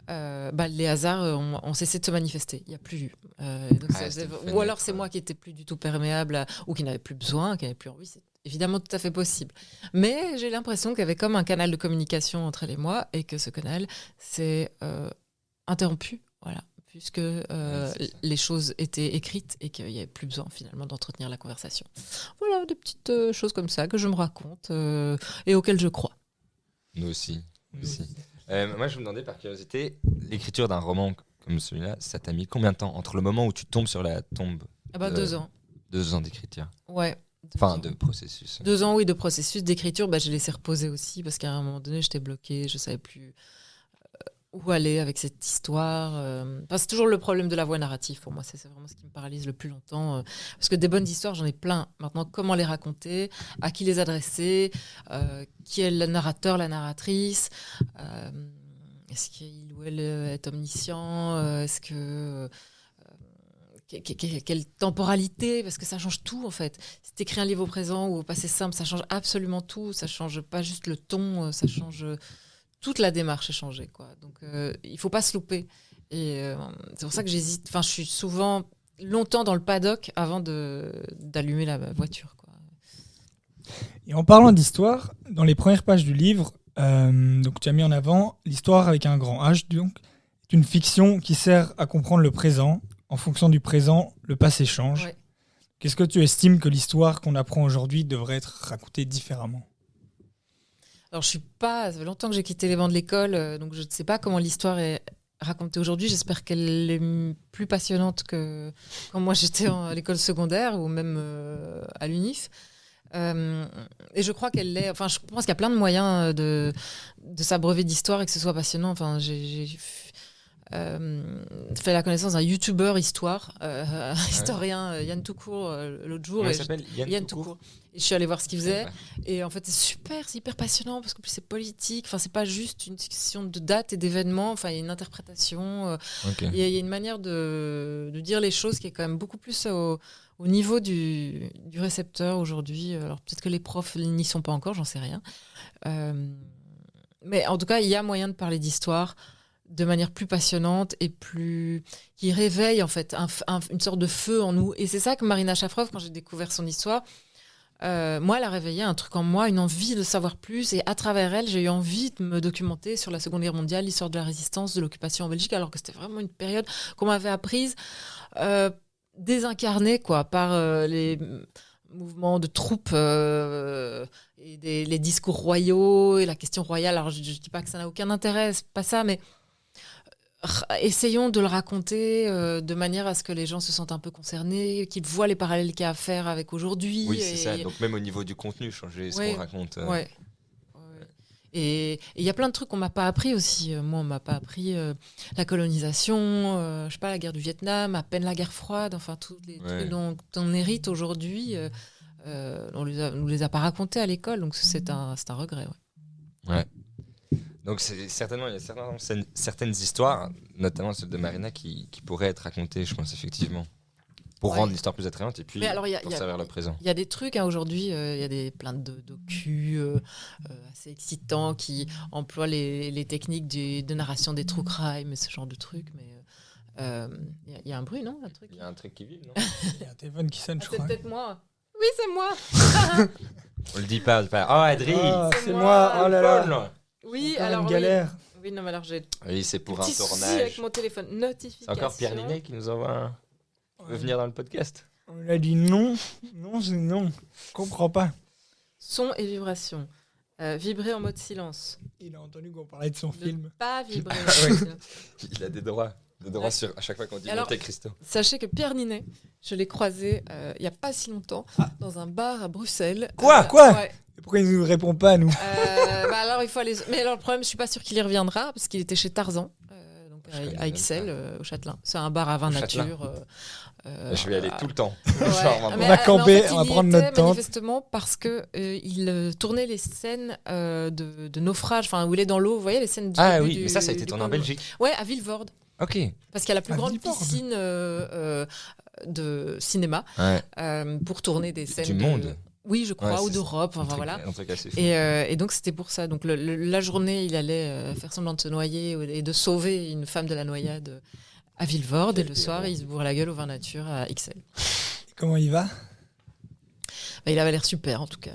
les hasards ont cessé de se manifester. Il n'y a plus eu. Ou alors c'est moi qui n'étais plus du tout perméable, ou qui n'avais plus besoin, qui n'avais plus envie. C'est évidemment tout à fait possible. Mais j'ai l'impression qu'il y avait comme un canal de communication entre elle et moi, et que ce canal s'est interrompu. Voilà. Puisque les choses étaient écrites et qu'il n'y avait plus besoin finalement d'entretenir la conversation. Voilà, des petites choses comme ça que je me raconte et auxquelles je crois. Nous aussi. Moi, je me demandais par curiosité, l'écriture d'un roman comme celui-là, ça t'a mis combien de temps entre le moment où tu tombes sur la tombe 2 ans. 2 ans d'écriture. Ouais. De processus. 2 ans, oui, de processus d'écriture. Je laissé reposer aussi parce qu'à un moment donné, j'étais bloquée, je ne savais plus où aller avec cette histoire. C'est toujours le problème de la voie narrative pour moi. C'est vraiment ce qui me paralyse le plus longtemps. Parce que des bonnes histoires, j'en ai plein. Maintenant, comment les raconter? À qui les adresser? Qui est le narrateur, la narratrice? Est-ce qu'il ou elle est omniscient? Est-ce que... quelle temporalité? Parce que ça change tout, en fait. Si tu écris un livre au présent ou au passé simple, ça change absolument tout. Ça change pas juste le ton, ça change... toute la démarche est changée, quoi. Donc, il faut pas se louper. Et c'est pour ça que j'hésite. Je suis souvent longtemps dans le paddock avant d'allumer la voiture, quoi. Et en parlant d'histoire, dans les premières pages du livre, donc tu as mis en avant l'histoire avec un grand H, donc, est une fiction qui sert à comprendre le présent. En fonction du présent, le passé change. Ouais. Qu'est-ce que tu estimes que l'histoire qu'on apprend aujourd'hui devrait être racontée différemment ? Alors, ça fait longtemps que j'ai quitté les bancs de l'école, donc je ne sais pas comment l'histoire est racontée aujourd'hui. J'espère qu'elle est plus passionnante que quand moi j'étais à l'école secondaire ou même à l'UNIF. Et je crois qu'elle l'est. Je pense qu'il y a plein de moyens de s'abreuver d'histoire et que ce soit passionnant. J'ai fait la connaissance d'un youtubeur histoire, historien Yann Toucourt l'autre jour. Il s'appelle Yann Toucourt. Et je suis allée voir ce qu'il faisait. Et en fait, c'est hyper passionnant parce que c'est politique. C'est pas juste une question de dates et d'événements. Il y a une interprétation. Il y a une manière de dire les choses qui est quand même beaucoup plus au niveau du récepteur aujourd'hui. Alors peut-être que les profs n'y sont pas encore, j'en sais rien. Mais en tout cas, il y a moyen de parler d'histoire de manière plus passionnante et qui réveille en fait une sorte de feu en nous. Et c'est ça que Marina Shafrov, quand j'ai découvert son histoire, moi, elle a réveillé un truc en moi, une envie de savoir plus. Et à travers elle, j'ai eu envie de me documenter sur la Seconde Guerre mondiale, l'histoire de la résistance, de l'occupation en Belgique, alors que c'était vraiment une période qu'on m'avait apprise, désincarnée par les mouvements de troupes et les discours royaux et la question royale. Alors, je ne dis pas que ça n'a aucun intérêt, c'est pas ça, mais essayons de le raconter de manière à ce que les gens se sentent un peu concernés, qu'ils voient les parallèles qu'il y a à faire avec aujourd'hui. Oui, c'est ça. Donc même au niveau du contenu, changer ce qu'on raconte. Ouais. Et il y a plein de trucs qu'on m'a pas appris aussi. Moi, on m'a pas appris la colonisation, je sais pas, la guerre du Vietnam, à peine la guerre froide, enfin tous les trucs dont on hérite aujourd'hui. On nous les a pas racontés à l'école, donc c'est un regret. Ouais. Donc certainement, il y a certaines histoires, notamment celle de Marina, qui pourraient être racontées, je pense, effectivement, pour rendre l'histoire plus attrayante et puis pour servir le présent. Il y a des trucs, aujourd'hui, il y a plein de docus assez excitants qui emploient les techniques de narration des true crime et ce genre de trucs, mais il y a un bruit, non? Il y a un truc qui vibre, non? Il y a un téléphone qui sonne, je C'est crois. peut-être moi. Oui, c'est moi. On le dit pas. Oh, Adri! C'est moi, oh là là. Oui, Encore alors une galère. Oui, non, mais alors j'ai Oui, c'est pour un petit souci tournage. avec mon téléphone. C'est Notification. encore Pierre Ninet qui nous envoie veut venir dans le podcast. On lui a dit non. Non, c'est non. Je comprends pas. Son et vibration. Vibrer en mode silence. Il a entendu qu'on parlait de son film. Pas vibrer. Il a des droits. Sur à chaque fois qu'on dit Alors, Monte Cristo. Sachez que Pierre Ninet, je l'ai croisé il n'y a pas si longtemps dans un bar à Bruxelles. Quoi Ouais. Et pourquoi il ne nous répond pas, nous? Alors il faut aller. Mais alors le problème, je suis pas sûre qu'il y reviendra parce qu'il était chez Tarzan, donc à Ixelles, au Châtelain. C'est un bar à vin nature. Je vais aller tout le temps. Ouais. Genre, On va camper, en fait, on va prendre notre tente. Manifestement parce que il tournait les scènes de naufrage, enfin où il est dans l'eau. Vous voyez les scènes du Ah début oui, mais ça a été du tourné en Congo. Belgique. Ouais, à Vilvoorde. Ok. Parce qu'il y a la plus À grande Vilvoorde. piscine de cinéma Ouais. pour tourner des scènes Du monde. Oui, je crois, Ouais, ou c'est d'Europe. Enfin, Un voilà. truc assez fou. Et donc c'était pour ça. Donc la journée, il allait faire semblant de se noyer et de sauver une femme de la noyade à Vilvoorde. Et le soir, il se bourre la gueule au vin nature à Ixelles. Comment il va? Bah, il avait l'air super en tout cas.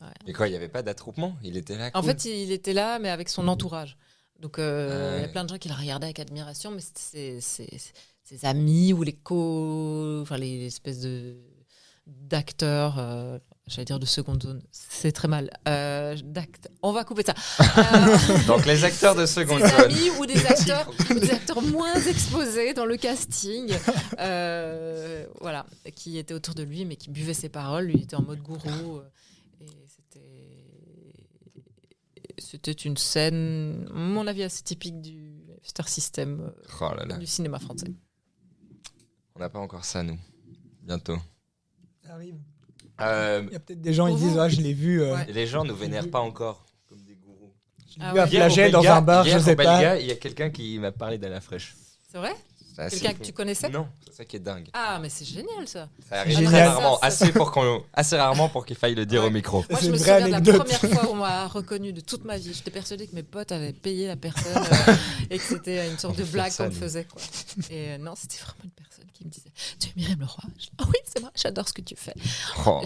Ouais. Et quoi, il n'y avait pas d'attroupement? Il était là. En cool. fait, il était là, mais avec son entourage. Donc il y Ouais. a plein de gens qui le regardaient avec admiration, mais c'était ses amis ou les espèces d'acteurs. J'allais dire de seconde zone, c'est très mal. On va couper ça. Donc les acteurs de seconde Ses zone. amis ou des acteurs moins exposés dans le casting, voilà, qui étaient autour de lui, mais qui buvaient ses paroles. Lui était en mode gourou. Et c'était une scène, à mon avis, assez typique du Star System, Oh là là. du cinéma français. On n'a pas encore ça, nous. Bientôt. Ça arrive. Euh, Il y a peut-être des gens qui Pour disent vous. ah, je l'ai vu. Ouais. les gens nous vénèrent pas encore comme des gourous. Je l'ai Ah vu à ouais. Flagey au dans Belga- un bar, hier, je sais au Belga, pas. il y a quelqu'un qui m'a parlé d'Alain Fraîche. C'est vrai? C'est assez Quelqu'un fou. que tu connaissais? Non, c'est ça qui est dingue. Ah, mais c'est génial ça. Ça arrive Génial. très rarement, Ça, assez rarement pour qu'il faille le dire Ouais. au micro. Moi, C'est je me une vraie souviens de la anecdote. première fois où on m'a reconnu de toute ma vie. J'étais persuadée que mes potes avaient payé la personne et que c'était une sorte de blague ça, qu'on me nous. faisait. Quoi. Et non, c'était vraiment une personne qui me disait « Tu es Myriam Leroy ?» Ah oui, c'est moi, j'adore ce que tu fais. Oh.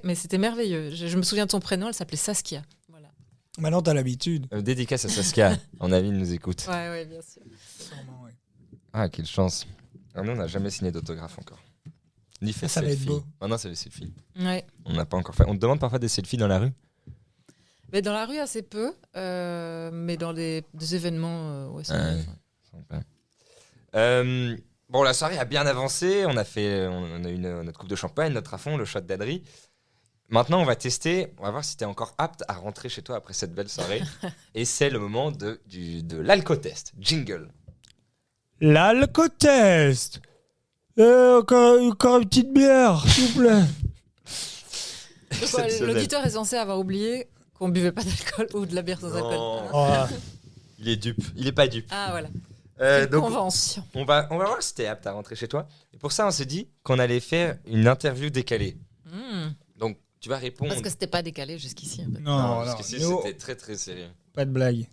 Mais c'était merveilleux. Je me souviens de son prénom, elle s'appelait Saskia. Voilà. Maintenant, t'as l'habitude. Dédicace à Saskia, en avis, il nous écoute. Ouais, bien sûr. Sûrement, ouais. Ah, quelle chance. Ah, nous, on n'a jamais signé d'autographe encore. Ni fait Ça va être selfie. beau. Maintenant, c'est les selfies. Ouais. On n'a pas encore fait. On te demande parfois des selfies dans la rue. Mais dans la rue, assez peu. Mais dans des événements, ouais, ça Ouais. arrive. Sympa. Bon, la soirée a bien avancé. On a eu notre coupe de champagne, notre à fond, le shot d'Adri. Maintenant, on va tester. On va voir si tu es encore apte à rentrer chez toi après cette belle soirée. Et c'est le moment de l'alcotest. Jingle. L'alcotest. Encore une petite bière, s'il vous plaît. Donc, ouais, Exceptionnel. l'auditeur est censé avoir oublié qu'on buvait pas d'alcool ou de la bière sans alcool. Non. Oh, Il est dupe. Il est pas dupe. Ah, voilà. Quelle Donc, convention. on va voir si tu es apte à rentrer chez toi. Et pour ça, on s'est dit qu'on allait faire une interview décalée. Hmm. Donc, tu vas répondre. Parce que c'était pas décalé jusqu'ici. En fait. non, parce non, que si, nous, c'était très très sérieux. pas de blague.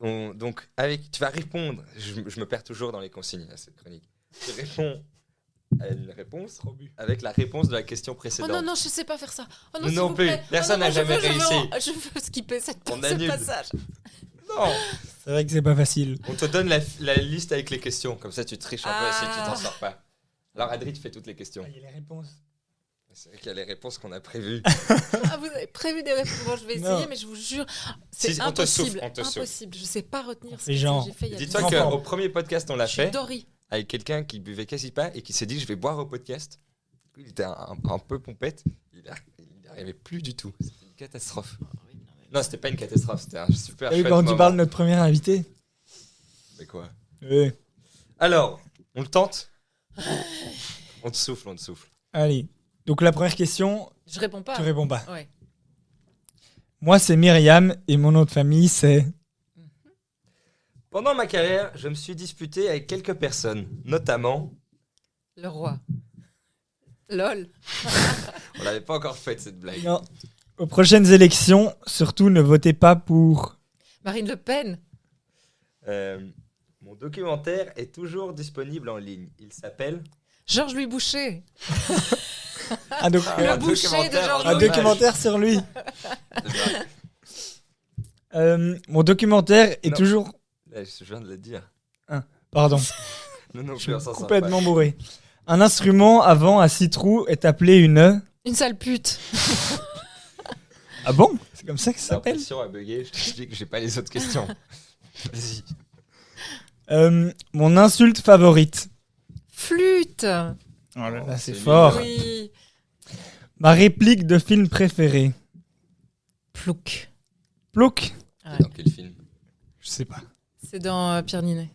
Donc, tu vas répondre. Je me perds toujours dans les consignes à cette chronique. Tu réponds à une réponse avec la réponse de la question Oh précédente. non, non, je sais pas faire ça. Oh Nous s'il non vous plus. plaît. Personne Oh non, n'a jamais je veux- réussi. Je veux skipper On ce annule. passage. Non. C'est vrai que c'est pas facile. On te donne la liste avec les questions. Comme ça, tu triches un peu Ah. si tu t'en sors pas. Alors, Adri, tu fais toutes les questions. Il y a les réponses. C'est vrai qu'il y a les réponses qu'on a prévues. Ah, vous avez prévu des réponses. Bon, je vais essayer, Non. mais je vous jure, c'est Si, on te souffle, impossible. on te souffle. Impossible. Je sais pas retenir ce fait que genre. j'ai fait il y a Dis-toi 10 ans. qu'au premier podcast, on l'a Je suis fait Dory. avec quelqu'un qui buvait quasi pas et qui s'est dit je vais boire au podcast. Du coup, il était un peu pompette. Il n'y arrivait plus du tout. C'était une catastrophe. Oui, non, mais Non, c'était pas une catastrophe, c'était un super T'as vu chouette quand tu moment. parles de notre premier invité? Mais quoi? Oui. Alors, on le tente? On te souffle. Allez. Donc la première question, Je réponds pas. tu réponds pas. Ouais. Moi, c'est Myriam et mon nom de famille, c'est... Pendant ma carrière, je me suis disputé avec quelques personnes, notamment... Le roi. Lol. On l'avait pas encore faite cette blague. Non. Aux prochaines élections, surtout ne votez pas pour... Marine Le Pen. Mon documentaire est toujours disponible en ligne. Il s'appelle... Georges-Louis Boucher. Un, doc- Ah, Le un boucher de documentaire Georges en un Louis. hommage. documentaire sur lui. C'est Mon documentaire est Non. toujours... vrai. Je viens de le dire. Pardon, Non, je plus, on suis s'en sort complètement bourré. Un instrument avant à 6 trous est appelé une... Une sale pute. Ah bon? C'est comme ça que ça pas. s'appelle? L'impression a bugué. Je t'explique que j'ai pas les autres questions. Vas-y. Mon insulte favorite. Flûte. Oh là là, c'est c'est fort. Oui. Ma réplique de film préféré. Plouc. Plouc? Ouais. Dans quel film? Je sais pas. C'est dans Pierre Ninet.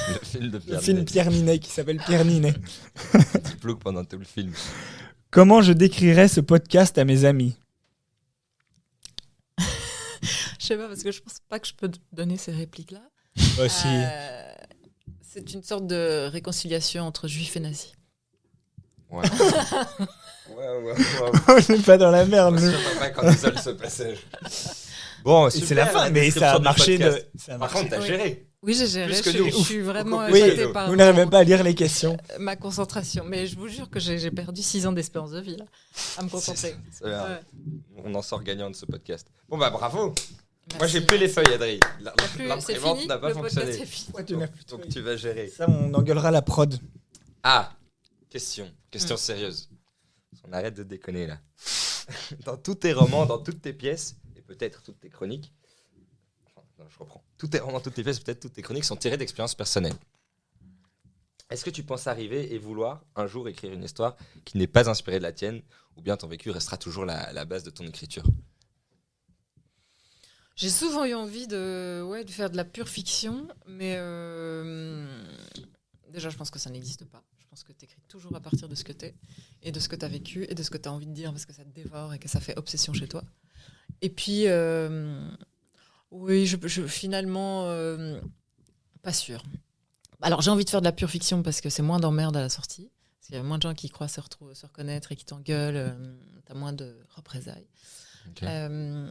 Le film de Le Pierre film Ninet. Pierre Ninet qui s'appelle Pierre Ninet. Tu plouques pendant tout le film. Comment je décrirais ce podcast à mes amis? Je sais pas, parce que je pense pas que je peux donner ces répliques-là. Aussi. C'est une sorte de réconciliation entre juifs et nazis. Ouais. ouais. On n'est pas dans la merde, Je nous. sais pas quand isole ce passage. Bon, Et c'est la fin, mais ça a marché de. Ça a Par marché. contre, t'as Oui. géré. Oui, j'ai géré. Plus que Je nous. suis vraiment Beaucoup Oui, plus que éclatée nous. par vous n'arrivez pas à lire les questions. ma concentration. Mais je vous jure que j'ai perdu 6 ans d'espérance de vie là, à me concentrer. C'est bien. Ouais. On en sort gagnant de ce podcast. Bon bah bravo. Moi Merci. j'ai plus les feuilles, Adrien. C'est L'imprimante fini, n'a pas le podcast fonctionné. est fini. Pourquoi tu n'as plus de Donc feuilles tu vas gérer. Ça, on engueulera la prod. Ah, question sérieuse. On arrête de déconner là. Dans tous tes romans, dans toutes tes pièces, et peut-être toutes tes chroniques, enfin, non, je reprends. Tous tes romans, toutes tes pièces, peut-être toutes tes chroniques sont tirées d'expériences personnelles. Est-ce que tu penses arriver et vouloir un jour écrire une histoire qui n'est pas inspirée de la tienne, ou bien ton vécu restera toujours la base de ton écriture? J'ai souvent eu envie de faire de la pure fiction, mais déjà, je pense que ça n'existe pas. Je pense que tu écris toujours à partir de ce que tu es, et de ce que tu as vécu, et de ce que tu as envie de dire, parce que ça te dévore et que ça fait obsession chez toi. Et puis, oui, finalement, pas sûre. Alors, j'ai envie de faire de la pure fiction parce que c'est moins d'emmerde à la sortie. Parce qu'il y a moins de gens qui croient se reconnaître et qui t'engueulent. T'as moins de représailles. Ok.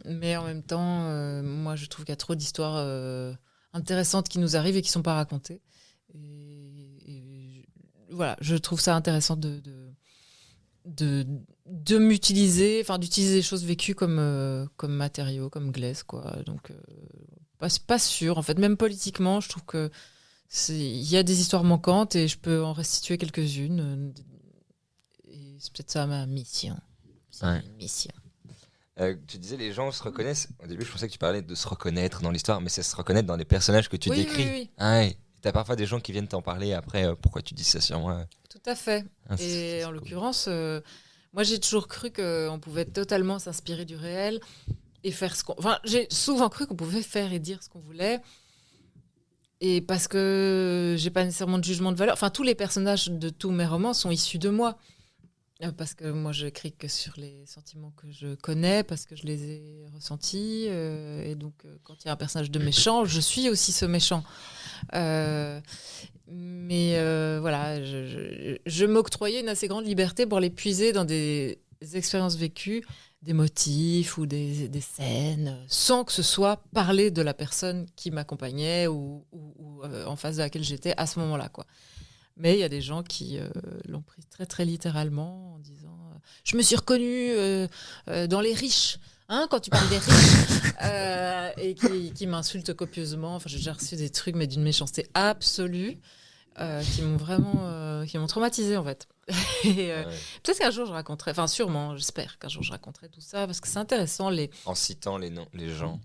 Mais en même temps, moi, je trouve qu'il y a trop d'histoires intéressantes qui nous arrivent et qui ne sont pas racontées. Et voilà, je trouve ça intéressant de m'utiliser, enfin d'utiliser des choses vécues comme matériaux, comme glaise, quoi. Donc, pas sûr. En fait, même politiquement, je trouve que il y a des histoires manquantes et je peux en restituer quelques-unes. Et c'est peut-être ça ma mission. C'est Ouais. une mission. Tu disais les gens se reconnaissent. Au début, je pensais que tu parlais de se reconnaître dans l'histoire, mais c'est se reconnaître dans les personnages que tu Oui, décris. oui, oui. Ah ouais. T'as parfois des gens qui viennent t'en parler après. Pourquoi tu dis ça sur moi? Tout à fait. Ah, Et en cool. l'occurrence, moi j'ai toujours cru qu'on pouvait totalement s'inspirer du réel et faire ce qu'on. Enfin, j'ai souvent cru qu'on pouvait faire et dire ce qu'on voulait. Et parce que j'ai pas nécessairement de jugement de valeur. Enfin, tous les personnages de tous mes romans sont issus de moi. Parce que moi, j'écris que sur les sentiments que je connais, parce que je les ai ressentis. Et donc, quand il y a un personnage de méchant, je suis aussi ce méchant. Mais voilà, je m'octroyais une assez grande liberté pour les puiser dans des expériences vécues, des motifs ou des scènes, sans que ce soit parler de la personne qui m'accompagnait ou en face de laquelle j'étais à ce moment-là, quoi. Mais il y a des gens qui l'ont pris très très littéralement en disant je me suis reconnue dans les riches, hein, quand tu parles des riches, et qui m'insultent copieusement. Enfin, j'ai déjà reçu des trucs, mais d'une méchanceté absolue, qui m'ont vraiment qui m'ont traumatisée en fait. Et, Ouais. peut-être qu'un jour je raconterai, enfin sûrement, j'espère qu'un jour je raconterai tout ça parce que c'est intéressant. En citant les noms, les gens.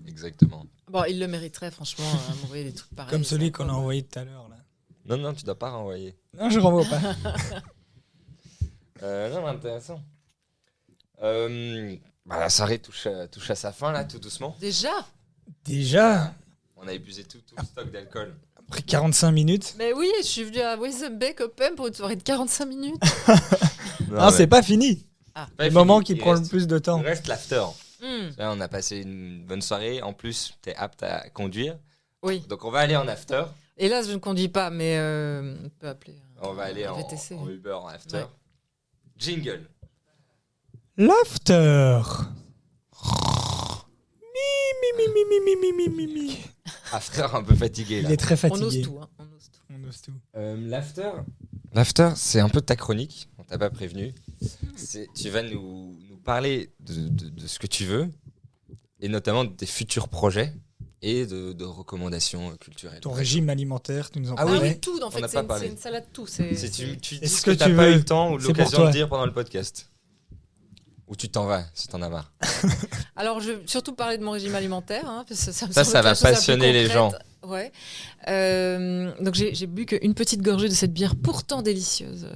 Exactement. Bon, ils le mériteraient franchement à m'envoyer des trucs pareils. Comme celui C'est qu'on a encore- envoyé tout à l'heure. Là. Non, tu dois pas renvoyer. Non, je renvoie pas. Non, intéressant. La soirée touche à sa fin, là, tout doucement. Déjà, On a épuisé tout le stock d'alcool. après 45 minutes. Mais oui, je suis venue à Wezenbeek Open pour une soirée de 45 minutes. Non, c'est pas fini. pas Le fini. moment qui Il prend le reste- plus de temps. Il reste l'after. Hmm. Là, on a passé une bonne soirée. En plus, t'es apte à conduire. Oui. Donc, on va aller en after. Et là, je ne conduis pas, mais on peut appeler. On va aller en VTC. Uber en after. Ouais. Jingle. L'after. Mi. After un peu fatigué, là. Il est très On ose fatigué. tout. Hein. On ose tout. L'after, c'est un peu ta chronique. On t'a pas prévenu. Tu vas nous parler de ce que tu veux, et notamment de tes futurs projets et de recommandations culturelles. Ton régime alimentaire, tu nous en Ah Ah parlais. oui, tout, en On fait, n'a c'est pas une, parlé. c'est une salade tout. Tu dis Est-ce ce que que t'as tu pas veux eu le temps ou C'est pour l'occasion toi. de dire pendant le podcast. Ou tu t'en vas, si t'en as marre. Alors, je vais surtout parler de mon régime alimentaire. Hein, parce que ça me Ça semble va quelque chose d'un peu passionner les gens. concrète. Ouais. Donc, j'ai bu qu'une petite gorgée de cette bière pourtant délicieuse,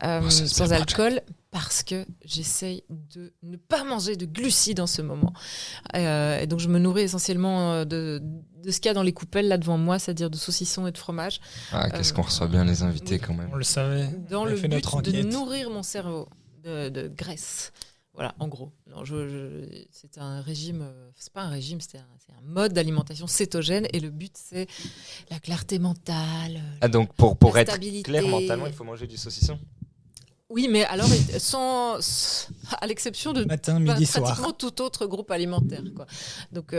Ça se sans prépare. alcool, parce que j'essaye de ne pas manger de glucides en ce moment. Et donc, je me nourris essentiellement de ce qu'il y a dans les coupelles là devant moi, c'est-à-dire de saucissons et de fromage, Ah, qu'est-ce qu'on reçoit bien les invités oui. quand même. On le savait. dans On a le fait but notre de enquête. nourrir mon cerveau de graisse. Voilà, en gros. Non, c'est un régime, c'est pas un régime, c'est un mode d'alimentation cétogène et le but c'est la clarté mentale. Ah, donc pour la être stabilité. clair mentalement, il faut manger du saucisson. Oui, mais alors à l'exception de Matin, midi, pratiquement soir. tout autre groupe alimentaire, quoi. Donc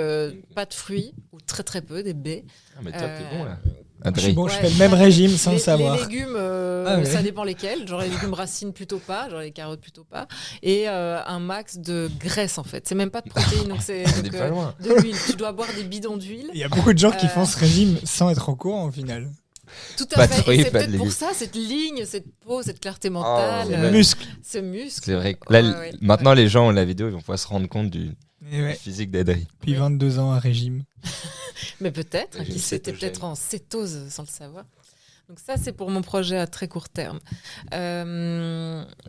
pas de fruits ou très peu, des baies. Ah, mais toi, t'es bon là. Je suis Adrien. bon, je Ouais, fais le même régime sans les, le savoir. Les légumes, Ah ouais. ça dépend lesquels. Genre les légumes racines plutôt pas, genre les carottes plutôt pas. Et un max de graisse en fait. C'est même pas de protéines, donc c'est On donc, n'est pas loin. de l'huile. Tu dois boire des bidons d'huile. Il y a beaucoup de gens qui Euh, font ce régime sans être au courant au final. Tout Pas à de fait. fruits, Et c'est pas de peut-être pour légumes. ça, cette ligne, cette peau, cette clarté mentale, mais Le ouais. muscle. ce muscle. C'est vrai que là, Ouais. maintenant, les gens ont la vidéo, ils vont pouvoir se rendre compte du Et ouais. physique d'Adrien. Puis Oui. 22 ans à régime. Mais peut-être, Régime qui sait, t'es cétogène. peut-être en cétose sans le savoir. Donc ça, c'est pour mon projet à très court terme.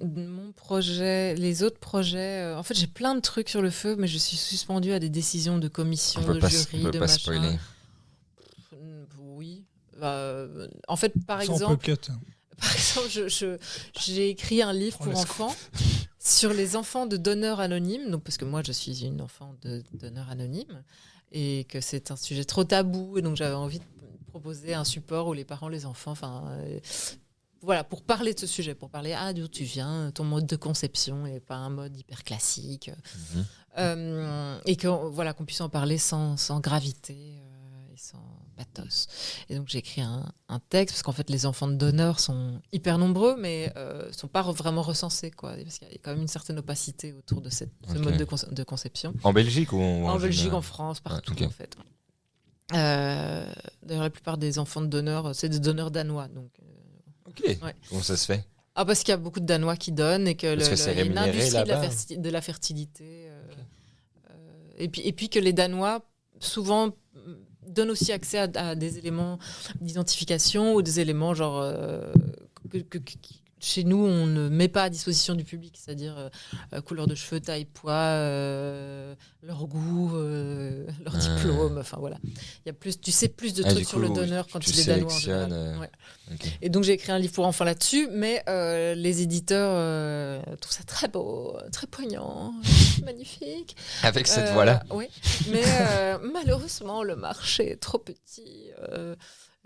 Mon projet, les autres projets, en fait, j'ai plein de trucs sur le feu, mais je suis suspendue à des décisions de commission, On peut de pas, jury, on peut de pas machin. spoiler. Oui. En fait, par Ça, on exemple, peut cut. j'ai écrit un livre Prends pour le scoop. enfants sur les enfants de donneurs anonymes. Donc, parce que moi, je suis une enfant de donneur anonyme et que c'est un sujet trop tabou. Et donc, j'avais envie de proposer un support où les parents, les enfants, voilà, pour parler de ce sujet, pour parler d'où tu viens, ton mode de conception et pas un mode hyper classique. Et voilà, qu'on puisse en parler sans gravité et sans pathos. Et donc j'ai écrit un texte, parce qu'en fait les enfants de donneurs sont hyper nombreux, mais ne sont pas vraiment recensés, quoi, parce qu'il y a quand même une certaine opacité autour de ce Ok. mode de conception. En Belgique ou En Belgique, général en France, partout ok. en fait. D'ailleurs la plupart des enfants de donneurs, c'est des donneurs danois. Donc, Ok. Ouais. Comment ça se fait? parce qu'il y a beaucoup de Danois qui donnent et que Parce que c'est il y a une rémunéré industrie là-bas. de la fertilité. Et puis que les Danois, souvent, donnent aussi accès à des éléments d'identification ou des éléments genre que chez nous, on ne met pas à disposition du public, c'est-à-dire couleur de cheveux, taille, poids, leur goût, leur diplôme, enfin voilà. Il y a plus, tu sais plus de Ah, trucs du sur le coup, donneur quand tu il est danois en sélectionnes, général. Ouais. Ok. Et donc j'ai écrit un livre pour enfants là-dessus, mais les éditeurs trouvent ça très beau, très poignant, magnifique. Avec cette voix-là. Oui, mais malheureusement le marché est trop petit.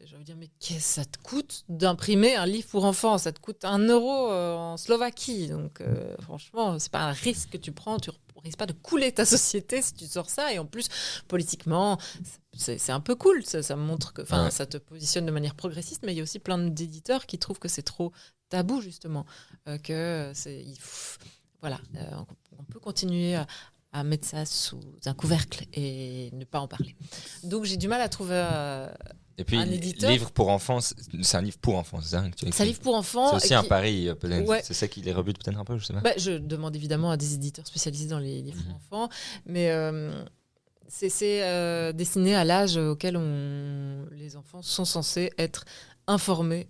J'ai envie de dire, mais qu'est-ce que ça te coûte d'imprimer un livre pour enfants? Ça te coûte 1 euro en Slovaquie. Donc franchement, c'est pas un risque que tu prends. Tu risques pas de couler ta société si tu sors ça. Et en plus, politiquement, c'est un peu cool. Ça montre que, Ouais. ça te positionne de manière progressiste. Mais il y a aussi plein d'éditeurs qui trouvent que c'est trop tabou, justement. Voilà, on peut continuer à mettre ça sous un couvercle et ne pas en parler. Donc j'ai du mal à trouver Et puis, un éditeur. livre pour enfants, c'est un livre pour enfants, c'est ça que tu as c'est un écrit. livre pour enfants. C'est aussi et un qui- pari, peut-être. Ouais. C'est ça qui les rebute peut-être un peu, je sais pas. Je demande évidemment à des éditeurs spécialisés dans les livres pour enfants, mais c'est destiné à l'âge auquel les enfants sont censés être informés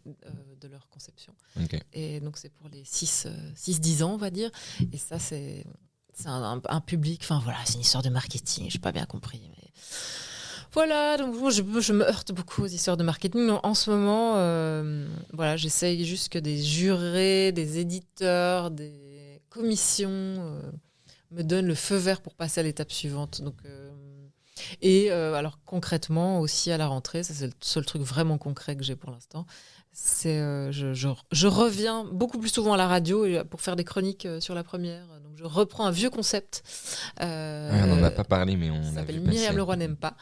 de leur conception. Ok. Et donc c'est pour les 6-10 ans, on va dire. Et ça, c'est c'est un public. Enfin voilà, c'est une histoire de marketing. J'ai pas bien compris. Mais... Voilà, donc moi, je me heurte beaucoup aux histoires de marketing. En ce moment, voilà, j'essaye juste que des jurés, des éditeurs, des commissions me donnent le feu vert pour passer à l'étape suivante. Donc, alors concrètement aussi à la rentrée, ça c'est le seul truc vraiment concret que j'ai pour l'instant. C'est je reviens beaucoup plus souvent à la radio pour faire des chroniques sur la première. Donc je reprends un vieux concept. On n'en a pas parlé, mais on Ça l'a s'appelle vu Myriam passer. Leroy n'aime pas.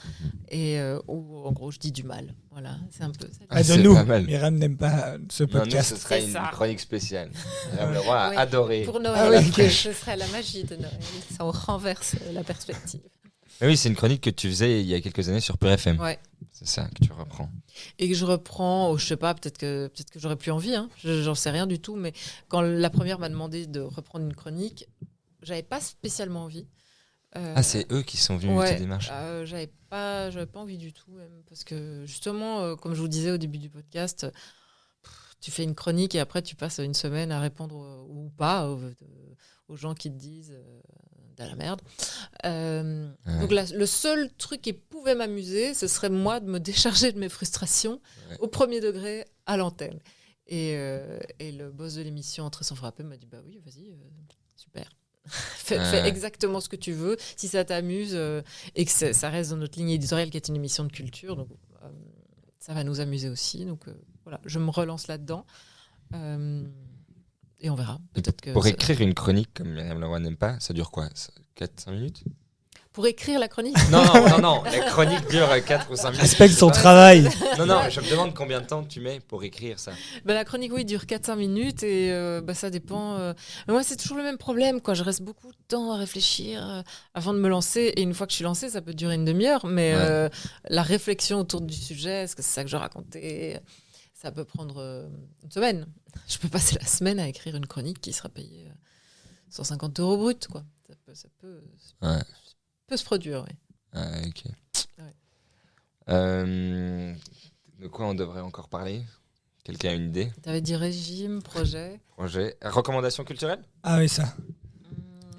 Et où, en gros, je dis du mal. Voilà, c'est un peu ça. Ah, de c'est nous. pas mal. Myriam n'aime pas ce Non, nous, podcast. ce serait C'est une ça. chronique spéciale. Madame Leroy a Oui. adoré. Pour Noël, Ah oui, ok. ce serait la magie de Noël. Ça renverse la perspective. Mais oui, c'est une chronique que tu faisais il y a quelques années sur Pure FM. Ouais. C'est ça que tu reprends. Et que je reprends, je sais pas, peut-être que j'aurais plus envie, hein. J'en sais rien du tout, mais quand la première m'a demandé de reprendre une chronique, j'avais pas spécialement envie. Ah, c'est eux qui sont venus te démarcher. J'avais pas envie du tout, même, parce que justement, comme je vous disais au début du podcast, tu fais une chronique et après tu passes une semaine à répondre ou pas aux gens qui te disent de la merde. Donc le seul truc qui pouvait m'amuser, ce serait moi de me décharger de mes frustrations au premier degré à l'antenne. Et le boss de l'émission Entrer sans frapper m'a dit bah oui, vas-y, super. Fais exactement ce que tu veux, si ça t'amuse et que ça reste dans notre ligne éditoriale qui est une émission de culture, donc ça va nous amuser aussi. Donc voilà, je me relance là-dedans et on verra. Peut-être que Pour écrire une chronique comme Myriam Leroy n'aime pas, ça dure quoi 4-5 minutes pour écrire la chronique. Non, la chronique dure 4 ou 5 minutes. Respecte son C'est pas- travail. Non, je me demande combien de temps tu mets pour écrire ça. La chronique, oui, dure 4-5 minutes et ça dépend. Mais moi, c'est toujours le même problème, quoi. Je reste beaucoup de temps à réfléchir avant de me lancer. Et une fois que je suis lancée, ça peut durer une demi-heure. Mais la réflexion autour du sujet, est-ce que c'est ça que je racontais, ça peut prendre une semaine. Je peux passer la semaine à écrire une chronique qui sera payée 150 € brut, quoi. Ça peut se produire, oui. Ah, ok. Ouais. De quoi on devrait encore parler? Quelqu'un a une idée? Tu avais dit régime, projet. Recommandations culturelles? Ah oui, ça.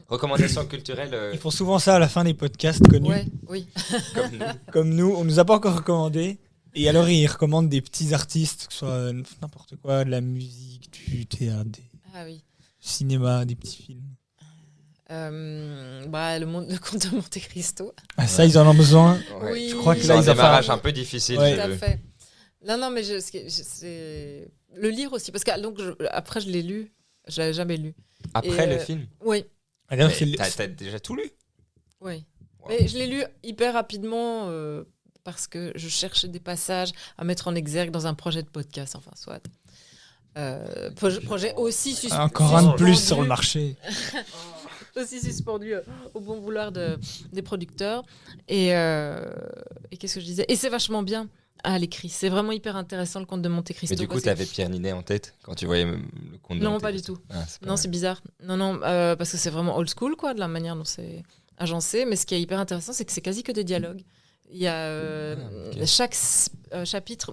Recommandations culturelles Ils font souvent ça à la fin des podcasts connus. Ouais, oui. comme nous. Comme nous, on nous a pas encore recommandé. Et alors, ils recommandent des petits artistes, que ce soit n'importe quoi, de la musique, du théâtre, du Ah oui. cinéma, des petits films. Le Comte de Monte Cristo. Ah, ça, ils en ont besoin. Ouais. Oui. Je crois que C'est là, un ils ont fait démarrage un peu difficile. Ouais. Tout j'ai à vu. fait. Non, mais c'est le lire aussi, parce que après je l'ai lu, je l'avais jamais lu. Après Et, le film? Oui, Ah, d'ailleurs, Mais c'est le- t'as déjà tout lu? oui. Wow. Mais je l'ai lu hyper rapidement parce que je cherchais des passages à mettre en exergue dans un projet de podcast, enfin soit. Projet aussi suspendu. encore un de plus sur le marché. Aussi suspendu au bon vouloir des producteurs. Et qu'est-ce que je disais? Et c'est vachement bien à l'écrit. C'est vraiment hyper intéressant, le Comte de Monte Cristo. Mais du coup, parce que- t'avais Pierre Ninet en tête quand tu voyais le compte de Non, Monte pas du Cristo. tout. Ah, c'est pas Non, mal. c'est bizarre. Non, parce que c'est vraiment old school, quoi, de la manière dont c'est agencé. Mais ce qui est hyper intéressant, c'est que c'est quasi que des dialogues. Il y a ok. chaque chapitre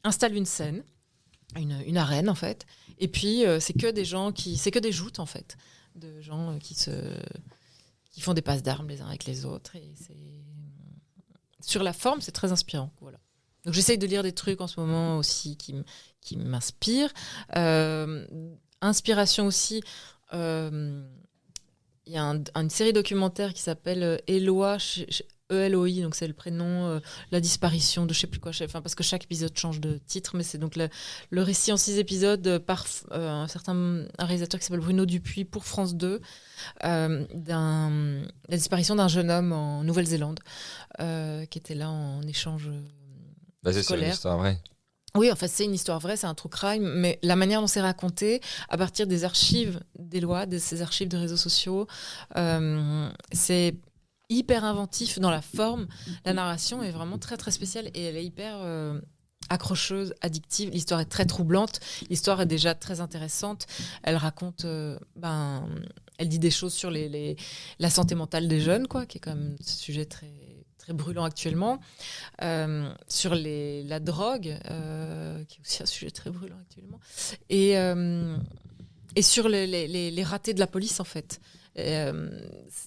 installe une scène, une arène en fait. Et puis c'est que des joutes en fait, de gens qui font des passes d'armes les uns avec les autres. Et sur la forme, c'est très inspirant. Voilà. Donc j'essaye de lire des trucs en ce moment aussi qui m'inspirent. Inspiration aussi. Il y a une série documentaire qui s'appelle Eloi, ELOI, donc c'est le prénom, la disparition de je sais plus quoi, parce que chaque épisode change de titre, mais c'est donc le récit en 6 épisodes par un réalisateur qui s'appelle Bruno Dupuis pour France 2, la disparition d'un jeune homme en Nouvelle-Zélande qui était là en échange Basé sur une scolaire. histoire vraie. Oui, en fait, c'est une histoire vraie, c'est un true crime, mais la manière dont c'est raconté, à partir des archives des lois, de ces archives de réseaux sociaux, c'est hyper inventif dans la forme. La narration est vraiment très, très spéciale et elle est hyper accrocheuse, addictive. L'histoire est très troublante. L'histoire est déjà très intéressante. Elle raconte... elle dit des choses sur la santé mentale des jeunes, quoi, qui est quand même un sujet très... très brûlant actuellement, sur la drogue, qui est aussi un sujet très brûlant actuellement. Et et sur les ratés de la police, en fait.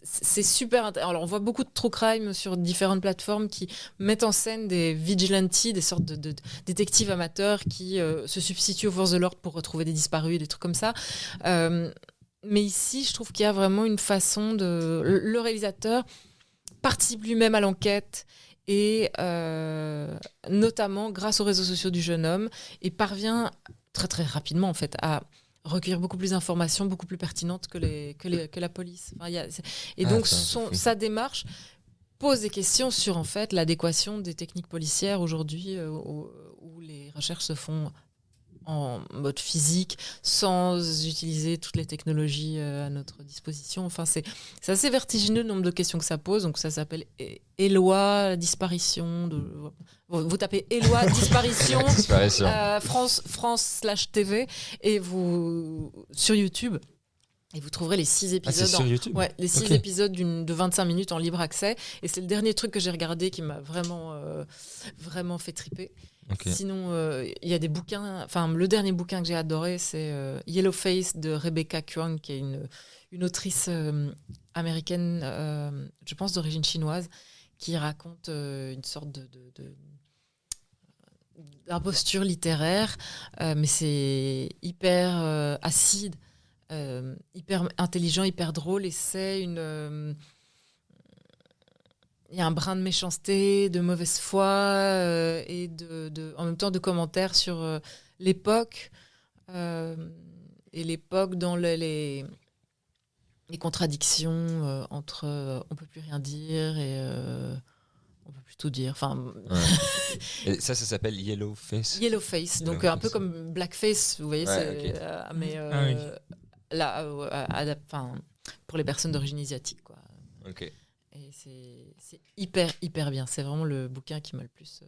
C'est super. Alors, on voit beaucoup de true crime sur différentes plateformes qui mettent en scène des vigilantes, des sortes de détectives amateurs qui se substituent aux forces de l'ordre pour retrouver des disparus, des trucs comme ça. Mais ici, je trouve qu'il y a vraiment une façon de... Le réalisateur participe lui-même à l'enquête et notamment grâce aux réseaux sociaux du jeune homme et parvient très très rapidement en fait à recueillir beaucoup plus d'informations, beaucoup plus pertinentes que la police. Enfin, et donc sa démarche pose des questions sur en fait l'adéquation des techniques policières aujourd'hui où les recherches se font en mode physique, sans utiliser toutes les technologies à notre disposition. Enfin, c'est assez vertigineux le nombre de questions que ça pose. Donc ça s'appelle Éloi, disparition. Vous tapez Éloi, disparition, France/TV et vous sur YouTube. Et vous trouverez les 6 épisodes. C'est sur YouTube ? Ouais, les 6 épisodes de 25 minutes en libre accès. Et c'est le dernier truc que j'ai regardé qui m'a vraiment fait triper. Okay. Sinon, il y a des bouquins. Enfin, le dernier bouquin que j'ai adoré, c'est Yellowface de Rebecca Kuang, qui est une autrice américaine, je pense d'origine chinoise, qui raconte une sorte d'imposture littéraire, mais c'est hyper acide, hyper intelligent, hyper drôle, et c'est il y a un brin de méchanceté, de mauvaise foi et en même temps de commentaires sur l'époque et l'époque dans les contradictions entre on peut plus rien dire et on peut plus tout dire. Enfin, et ça s'appelle Yellowface. Yellowface, donc un peu comme Blackface, vous voyez, mais là, pour les personnes d'origine asiatique, quoi. Ok. Et c'est hyper bien. C'est vraiment le bouquin qui m'a le plus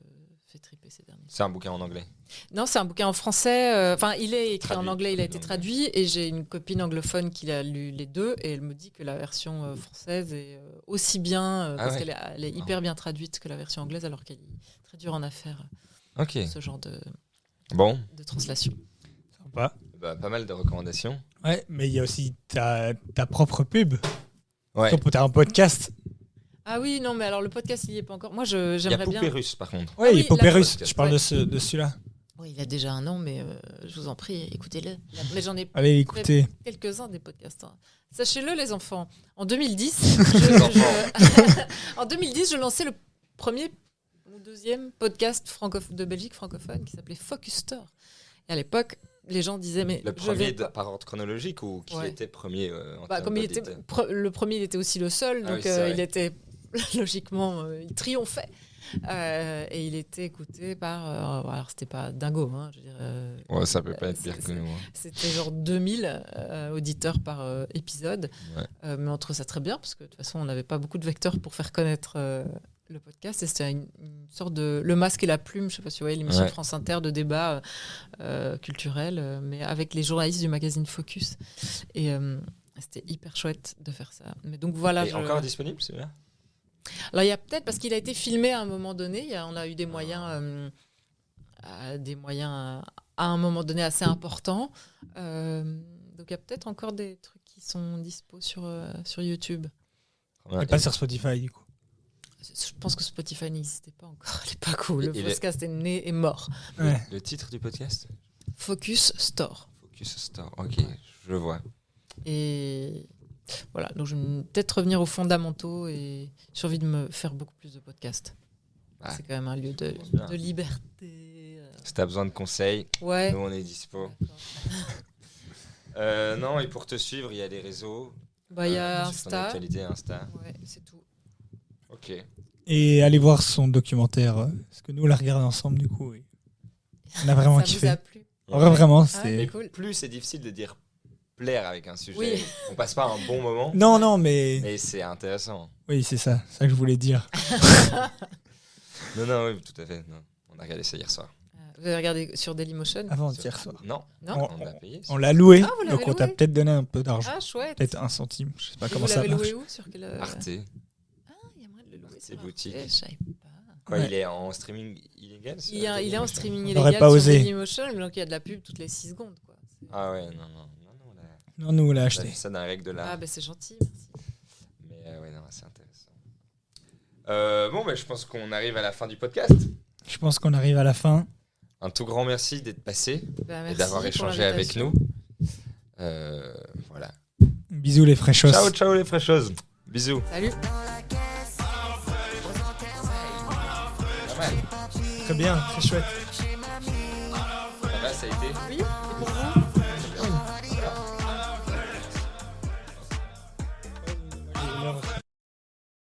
fait triper ces derniers. C'est un bouquin en anglais ? Non, c'est un bouquin en français. Enfin, il est écrit en anglais, il a été anglais. traduit. Et j'ai une copine anglophone qui a lu les deux. Et elle me dit que la version française est aussi bien, parce qu'elle est hyper bien traduite que la version anglaise, alors qu'elle est très dure en affaires. Ce genre de translation. Sympa. Bah, pas mal de recommandations. Ouais, mais il y a aussi ta propre pub. Ouais. T'as un podcast. Ah oui, non, mais alors le podcast, il n'y est pas encore. Moi, j'aimerais bien. Il y a Poupée Russe, par contre. Ouais, il y a Poupée Russe. podcast, Je parle de celui-là. Oui, il a déjà 1 an, mais je vous en prie, écoutez-le. Mais j'en ai Allez, écoutez. quelques-uns des podcasts. Hein. Sachez-le, les enfants. En 2010, en 2010, je lançais le premier ou deuxième podcast de Belgique francophone qui s'appelait Focus Store. Et à l'époque, les gens disaient mais le premier par ordre chronologique ou qui était premier en termes comme le premier, il était aussi le seul, donc il était logiquement, il triomphait. Et il était écouté par alors c'était pas dingo, hein, je veux dire, ça peut pas être pire que nous, hein. C'était genre 2000 auditeurs par épisode, mais on trouve ça très bien parce que de toute façon on n'avait pas beaucoup de vecteurs pour faire connaître le podcast, et c'était une sorte de Le Masque et la Plume, je sais pas si vous voyez l'émission de France Inter de débat culturel, mais avec les journalistes du magazine Focus, et c'était hyper chouette de faire ça. Mais donc voilà. Et encore disponible, c'est bien. Alors il y a peut-être, parce qu'il a été filmé à un moment donné, on a eu des moyens à un moment donné assez importants, donc il y a peut-être encore des trucs qui sont dispo sur YouTube. Et pas sur Spotify, du coup. Je pense que Spotify n'existait pas encore à l'époque où le podcast est né et mort. Ouais. Le titre du podcast ? Focus Store. Focus Store, ok, je vois. Et voilà, donc je vais peut-être revenir aux fondamentaux, et j'ai envie de me faire beaucoup plus de podcasts. C'est quand même un lieu de liberté. Si t'as besoin de conseils, nous on est dispo. Non, et pour te suivre, il y a les réseaux. Il y a Insta. Insta. Ouais, c'est tout. Ok. Et allez voir son documentaire, parce que nous on l'a regardé ensemble, du coup. On a vraiment kiffé. Ça vous a plu ? Vraiment, c'est cool. Plus c'est difficile de dire plaire avec un sujet. Oui. On passe pas un bon moment. Non, mais. Mais c'est intéressant. Oui, c'est ça que je voulais dire. non, oui, tout à fait. Non. On a regardé ça hier soir. Vous avez regardé sur Dailymotion ? Avant-hier soir. Non. On a payé. On l'a loué, vous donc on t'a peut-être donné un peu d'argent. Ah, chouette. Peut-être 1 centime, je sais pas comment ça marche. Vous l'avez loué où ? Sur quel... Arte. Ah, il y a moyen de le louer sur boutiques. Je savais pas. Quoi, il est en streaming illégal ? Il est en streaming illégal sur Dailymotion, donc il y a de la pub toutes les 6 secondes, quoi. Ah ouais, non. Non, nous, on l'a On a acheté. vu ça dans la règle de l'art. Ah, bah c'est gentil, merci. Mais ouais, non, c'est intéressant. Je pense qu'on arrive à la fin du podcast. Je pense qu'on arrive à la fin. Un tout grand merci d'être passé Bah, et merci d'avoir pour échangé avec l'invitation. nous. Voilà. Bisous les fraîchos. Ciao, ciao les fraîcheuses. Bisous. Salut. Pas mal. Très bien, très chouette. Ça va, ça a été. Oui, et pour vous Ouais,